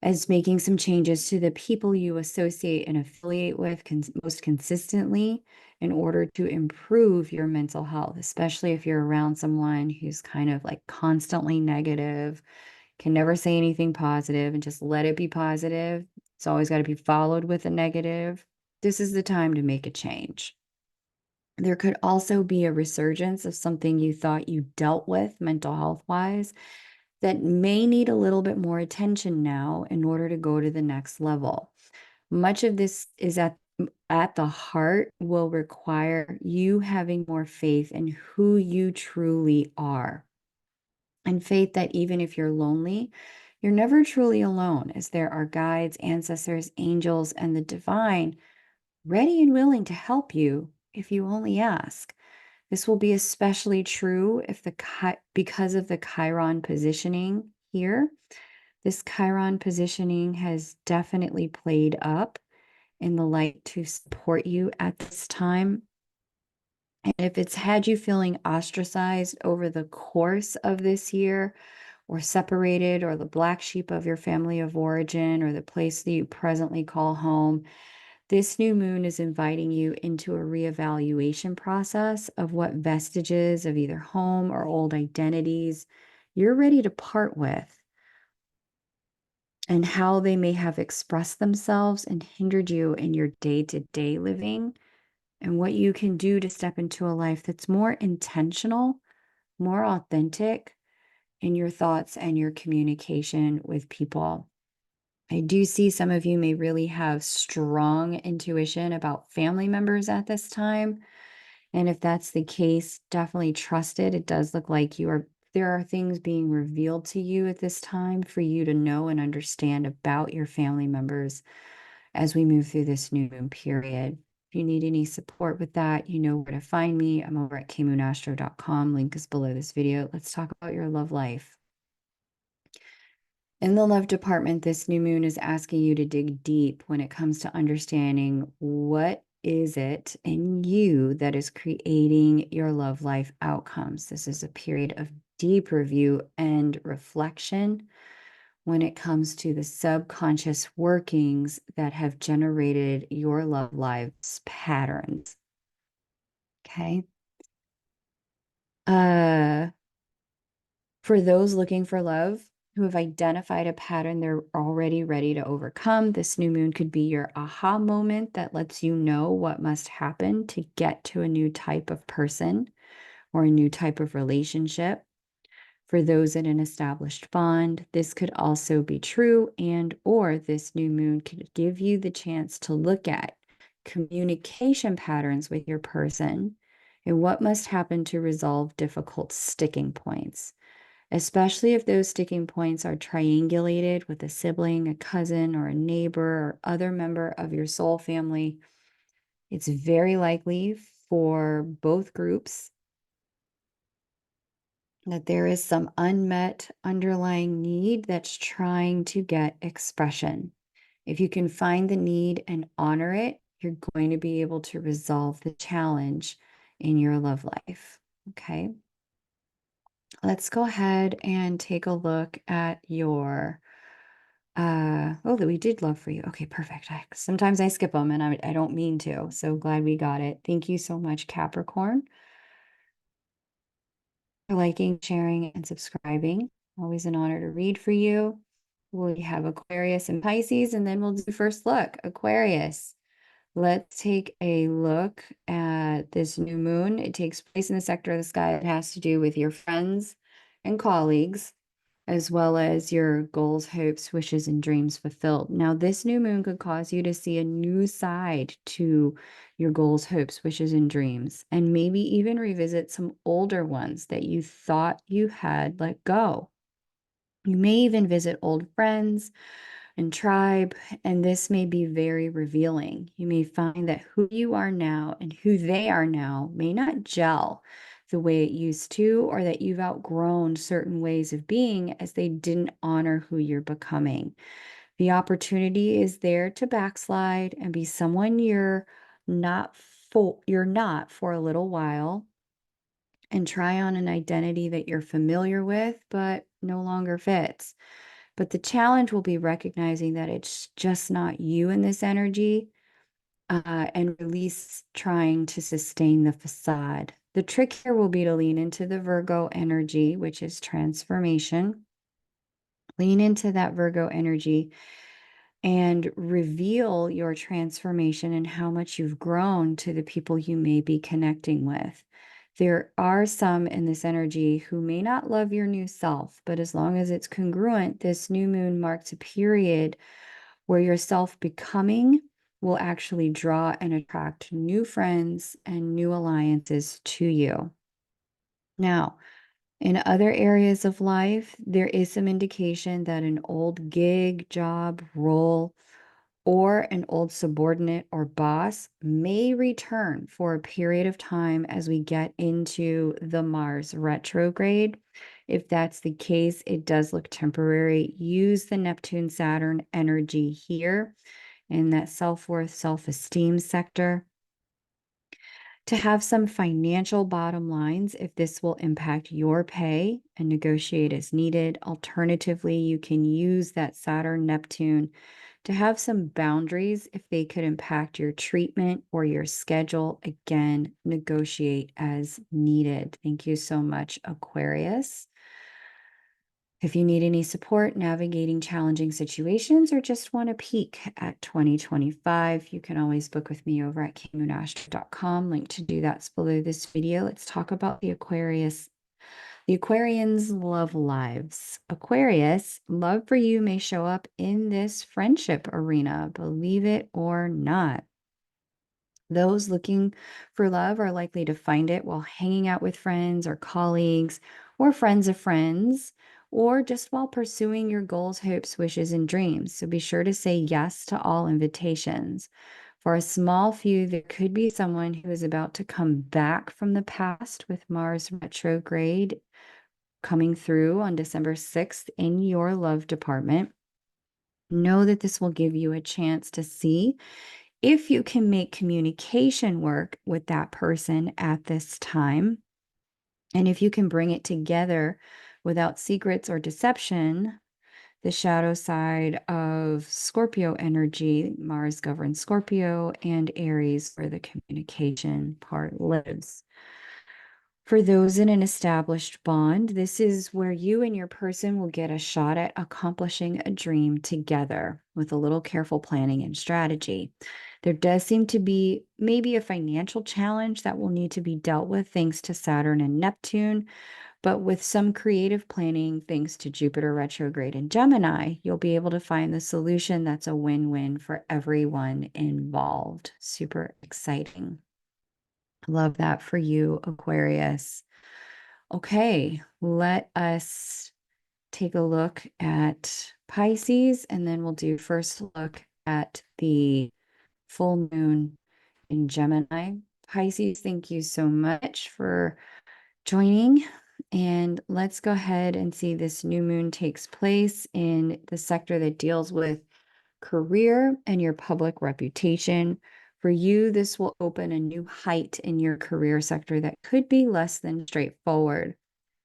as making some changes to the people you associate and affiliate with most consistently in order to improve your mental health, especially if you're around someone who's kind of like constantly negative, can never say anything positive and just let it be positive. It's always got to be followed with a negative. This is the time to make a change. There could also be a resurgence of something you thought you dealt with mental health-wise that may need a little bit more attention now in order to go to the next level. Much of this is at the heart will require you having more faith in who you truly are. And faith that even if you're lonely, You're never truly alone, as there are guides, ancestors, angels, and the divine ready and willing to help you if you only ask. This will be especially true if because of the Chiron positioning here. This Chiron positioning has definitely played up in the light to support you at this time. And if it's had you feeling ostracized over the course of this year, or separated, or the black sheep of your family of origin, or the place that you presently call home, this new moon is inviting you into a reevaluation process of what vestiges of either home or old identities you're ready to part with, and how they may have expressed themselves and hindered you in your day-to-day living, and what you can do to step into a life that's more intentional, more authentic in your thoughts and your communication with people. I do see some of you may really have strong intuition about family members at this time. And if that's the case, definitely trust it. It does look like there are things being revealed to you at this time for you to know and understand about your family members as we move through this new moon period. If you need any support with that, you know where to find me. I'm over at kmoonastro.com. Link is below this video. Let's talk about your love life. In the love department, this new moon is asking you to dig deep when it comes to understanding what is it in you that is creating your love life outcomes. This is a period of deep review and reflection when it comes to the subconscious workings that have generated your love life's patterns. Okay. For those looking for love who have identified a pattern they're already ready to overcome, this new moon could be your aha moment that lets you know what must happen to get to a new type of person or a new type of relationship. For those in an established bond, this could also be true, and or this new moon could give you the chance to look at communication patterns with your person and what must happen to resolve difficult sticking points, especially if those sticking points are triangulated with a sibling, a cousin, or a neighbor, or other member of your soul family. It's very likely for both groups that there is some unmet underlying need that's trying to get expression. If you can find the need and honor it, you're going to be able to resolve the challenge in your love life. Okay. Let's go ahead and take a look at your oh, that we did love for you. Okay, perfect. Sometimes I skip them and I don't mean to. So glad we got it. Thank you so much, Capricorn, for liking, sharing, and subscribing. Always an honor to read for you. We have Aquarius and Pisces, and then we'll do first look. Aquarius. Let's take a look at this new moon. It takes place in the sector of the sky that has to do with your friends and colleagues, as well as your goals, hopes, wishes, and dreams fulfilled. Now, this new moon could cause you to see a new side to your goals, hopes, wishes, and dreams, and maybe even revisit some older ones that you thought you had let go. You may even visit old friends and tribe, and this may be very revealing. You may find that who you are now and who they are now may not gel the way it used to, or that you've outgrown certain ways of being as they didn't honor who you're becoming. The opportunity is there to backslide and be someone you're not for a little while, and try on an identity that you're familiar with but no longer fits. But the challenge will be recognizing that it's just not you in this energy, and release trying to sustain the facade. The trick here will be to lean into the Virgo energy, which is transformation. Lean into that Virgo energy and reveal your transformation and how much you've grown to the people you may be connecting with. There are some in this energy who may not love your new self, but as long as it's congruent, this new moon marks a period where your self-becoming will actually draw and attract new friends and new alliances to you. Now, In other areas of life, there is some indication that an old gig, job, role, or an old subordinate or boss may return for a period of time as we get into the Mars retrograde. If that's the case, it does look temporary. Use the Neptune Saturn energy here in that self-worth, self-esteem sector to have some financial bottom lines if this will impact your pay and negotiate as needed. Alternatively, you can use that Saturn Neptune to have some boundaries if they could impact your treatment or your schedule. Again, negotiate as needed. Thank you so much, Aquarius. If you need any support navigating challenging situations or just want a peek at 2025, you can always book with me over at kmoonastro.com. Link to do that's below this video. Let's talk about the Aquarius. The Aquarians' love lives. Aquarius, love for you may show up in this friendship arena, believe it or not. Those looking for love are likely to find it while hanging out with friends or colleagues or friends of friends, or just while pursuing your goals, hopes, wishes, and dreams. So be sure to say yes to all invitations. For a small few, there could be someone who is about to come back from the past with Mars retrograde coming through on December 6th in your love department. Know that this will give you a chance to see if you can make communication work with that person at this time, and if you can bring it together without secrets or deception. The shadow side of Scorpio energy, Mars governs Scorpio and Aries, where the communication part lives. For those in an established bond, this is where you and your person will get a shot at accomplishing a dream together with a little careful planning and strategy. There does seem to be maybe a financial challenge that will need to be dealt with thanks to Saturn and Neptune, but with some creative planning, thanks to Jupiter retrograde in Gemini, you'll be able to find the solution that's a win-win for everyone involved. Super exciting. Love that for you, Aquarius. Okay, let us take a look at Pisces, and then we'll do first look at the full moon in Gemini. Pisces, thank you so much for joining. And let's go ahead and see this new moon takes place in the sector that deals with career and your public reputation. For you, this will open a new height in your career sector that could be less than straightforward.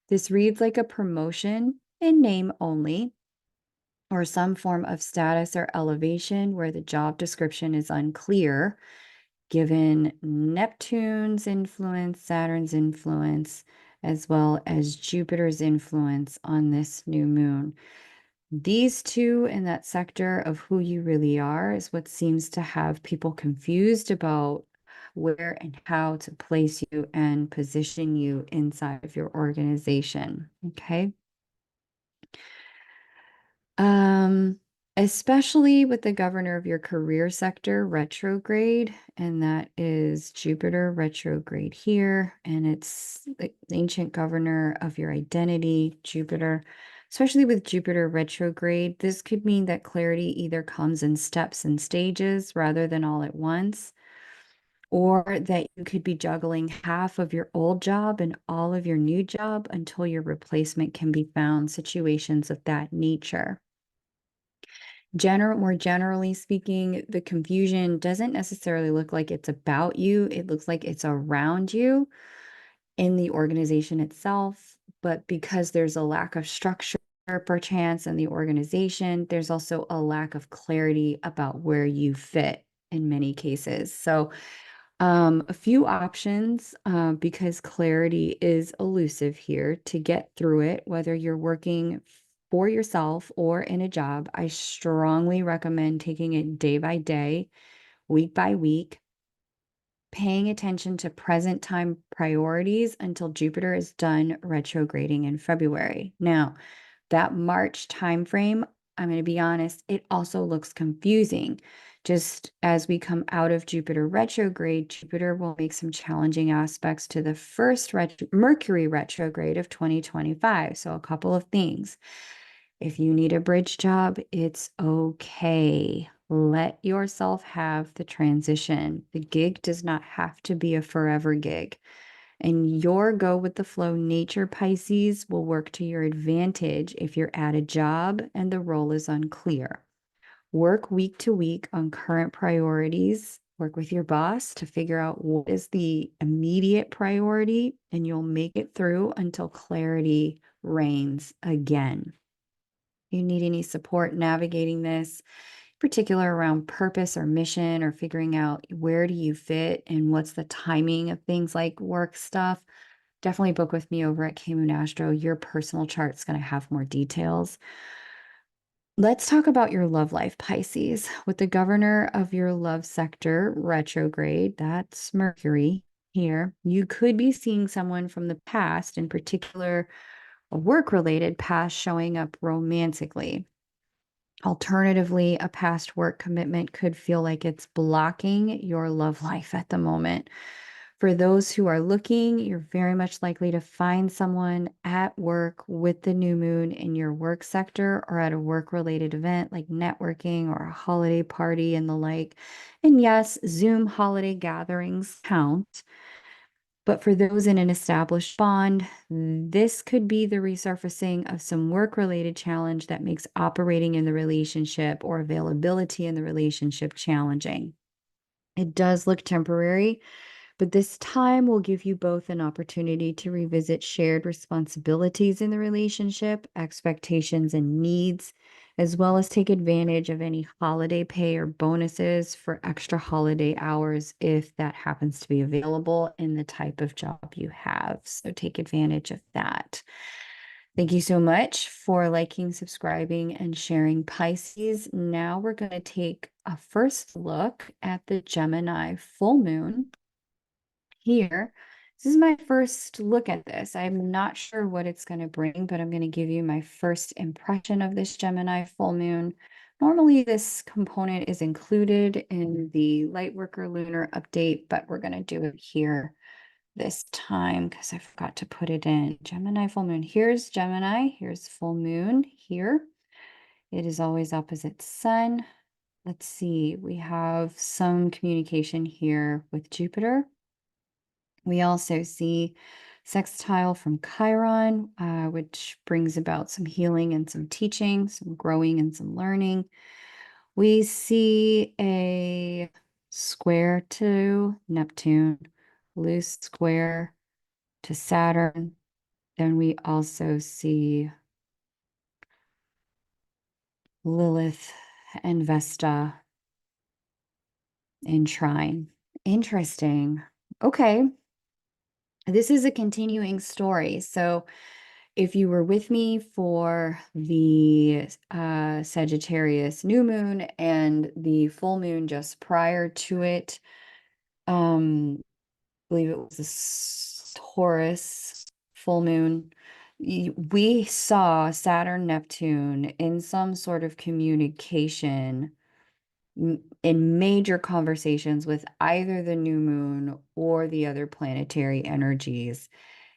This reads like a promotion in name only, or some form of status or elevation where the job description is unclear, given Neptune's influence, Saturn's influence, as well as Jupiter's influence on this new moon. These two in that sector of who you really are is what seems to have people confused about where and how to place you and position you inside of your organization. Okay. Especially with the governor of your career sector retrograde, and that is Jupiter retrograde here, and it's the ancient governor of your identity, Jupiter. Especially with Jupiter retrograde, this could mean that clarity either comes in steps and stages rather than all at once, or that you could be juggling half of your old job and all of your new job until your replacement can be found, situations of that nature. More generally speaking, the confusion doesn't necessarily look like it's about you. It looks like it's around you in the organization itself. But because there's a lack of structure, perchance, in the organization, there's also a lack of clarity about where you fit in many cases. So, a few options because clarity is elusive here to get through it, whether you're working for yourself or in a job. I strongly recommend taking it day by day, week by week, paying attention to present time priorities until Jupiter is done retrograding in February. Now, that March timeframe, I'm going to be honest, it also looks confusing. Just as we come out of Jupiter retrograde, Jupiter will make some challenging aspects to the first Mercury retrograde of 2025. So a couple of things. If you need a bridge job, it's okay. Let yourself have the transition. The gig does not have to be a forever gig. And your go with the flow nature, Pisces, will work to your advantage if you're at a job and the role is unclear. Work week to week on current priorities. Work with your boss to figure out what is the immediate priority, and you'll make it through until clarity reigns again. You need any support navigating this, particular around purpose or mission, or figuring out where do you fit and what's the timing of things like work stuff, definitely book with me over at K Moon Astro. Your personal chart's going to have more details. Let's talk about your love life, Pisces. With the governor of your love sector retrograde, that's Mercury here, you could be seeing someone from the past, in particular a work-related past, showing up romantically. Alternatively, a past work commitment could feel like it's blocking your love life at the moment. For those who are looking, you're very much likely to find someone at work with the new moon in your work sector, or at a work-related event like networking or a holiday party and the like. And yes, Zoom holiday gatherings count. But for those in an established bond, this could be the resurfacing of some work-related challenge that makes operating in the relationship or availability in the relationship challenging. It does look temporary, but this time will give you both an opportunity to revisit shared responsibilities in the relationship, expectations and needs, as well as take advantage of any holiday pay or bonuses for extra holiday hours if that happens to be available in the type of job you have. So take advantage of that. Thank you so much for liking, subscribing, and sharing, Pisces. Now we're going to take a first look at the Gemini full moon here. This is my first look at this. I'm not sure what it's going to bring, but I'm going to give you my first impression of this Gemini full moon. Normally, this component is included in the Lightworker lunar update, but we're going to do it here this time because I forgot to put it in. Gemini full moon. Here's Gemini. Here's full moon here. It is always opposite sun. Let's see. We have some communication here with Jupiter. We also see sextile from Chiron, which brings about some healing and some teaching, some growing and some learning. We see a square to Neptune, loose square to Saturn. Then we also see Lilith and Vesta in trine. Interesting. Okay. This is a continuing story. So if you were with me for the Sagittarius new moon and the full moon just prior to it, I believe it was a Taurus full moon, we saw Saturn, Neptune in some sort of communication in major conversations with either the new moon or the other planetary energies.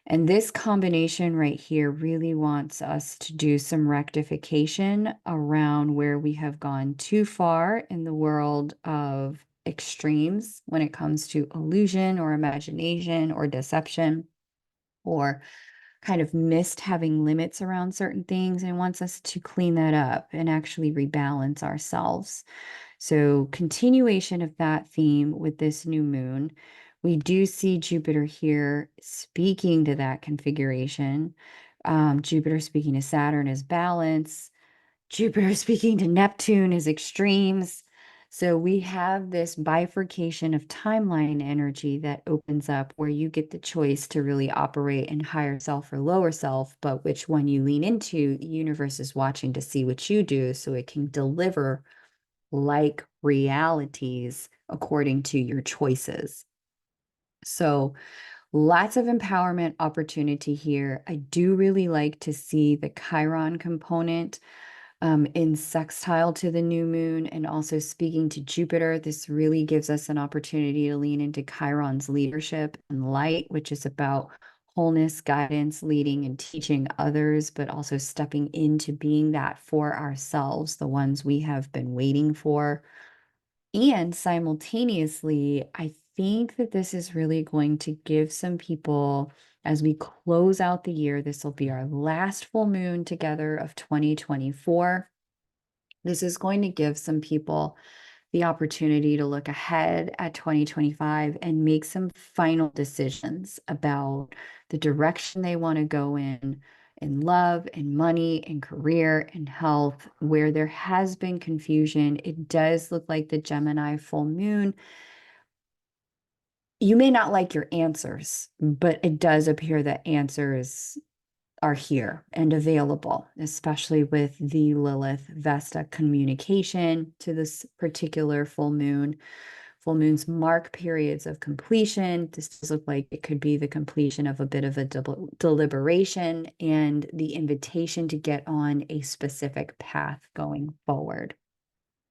And this combination right here really wants us to do some rectification around where we have gone too far in the world of extremes when it comes to illusion or imagination or deception, or kind of missed having limits around certain things, and it wants us to clean that up and actually rebalance ourselves. So continuation of that theme with this new moon. We do see Jupiter here speaking to that configuration. Jupiter speaking to Saturn is balance. Jupiter speaking to Neptune is extremes. So we have this bifurcation of timeline energy that opens up where you get the choice to really operate in higher self or lower self, but which one you lean into, the universe is watching to see what you do so it can deliver like realities according to your choices. So lots of empowerment opportunity here. I do really like to see the Chiron component in sextile to the new moon and also speaking to Jupiter. This really gives us an opportunity to lean into Chiron's leadership and light, which is about wholeness, guidance, leading and teaching others, but also stepping into being that for ourselves, the ones we have been waiting for. And simultaneously, I think that this is really going to give some people, as we close out the year, this will be our last full moon together of 2024. This is going to give some people the opportunity to look ahead at 2025 and make some final decisions about the direction they want to go in love and money and career and health. Where there has been confusion, it does look like the Gemini full moon. You may not like your answers, but it does appear that answers are here and available, especially with the Lilith Vesta communication to this particular full moon. Full moons mark periods of completion. This does look like it could be the completion of a bit of a deliberation and the invitation to get on a specific path going forward.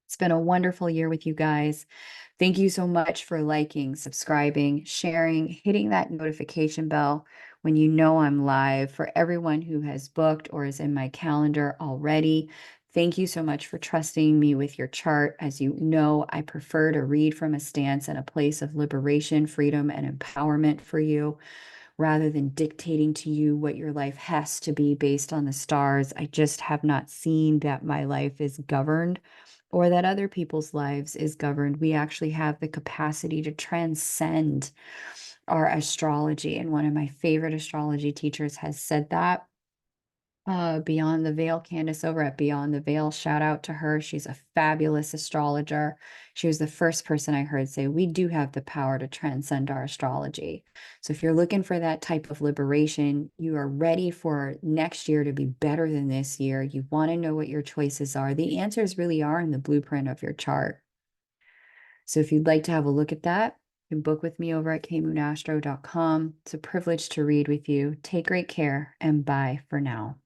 It's been a wonderful year with you guys. Thank you so much for liking, subscribing, sharing, hitting that notification bell when you know I'm live. For everyone who has booked or is in my calendar already, thank you so much for trusting me with your chart. As you know, I prefer to read from a stance and a place of liberation, freedom, and empowerment for you, rather than dictating to you what your life has to be based on the stars. I just have not seen that my life is governed or that other people's lives is governed. We actually have the capacity to transcend our astrology. And one of my favorite astrology teachers has said that. Beyond the Veil, Candace over at Beyond the Veil, shout out to her. She's a fabulous astrologer. She was the first person I heard say, we do have the power to transcend our astrology. So if you're looking for that type of liberation, you are ready for next year to be better than this year, you want to know what your choices are, the answers really are in the blueprint of your chart. So if you'd like to have a look at that, you can book with me over at kmoonastro.com. It's a privilege to read with you. Take great care and bye for now.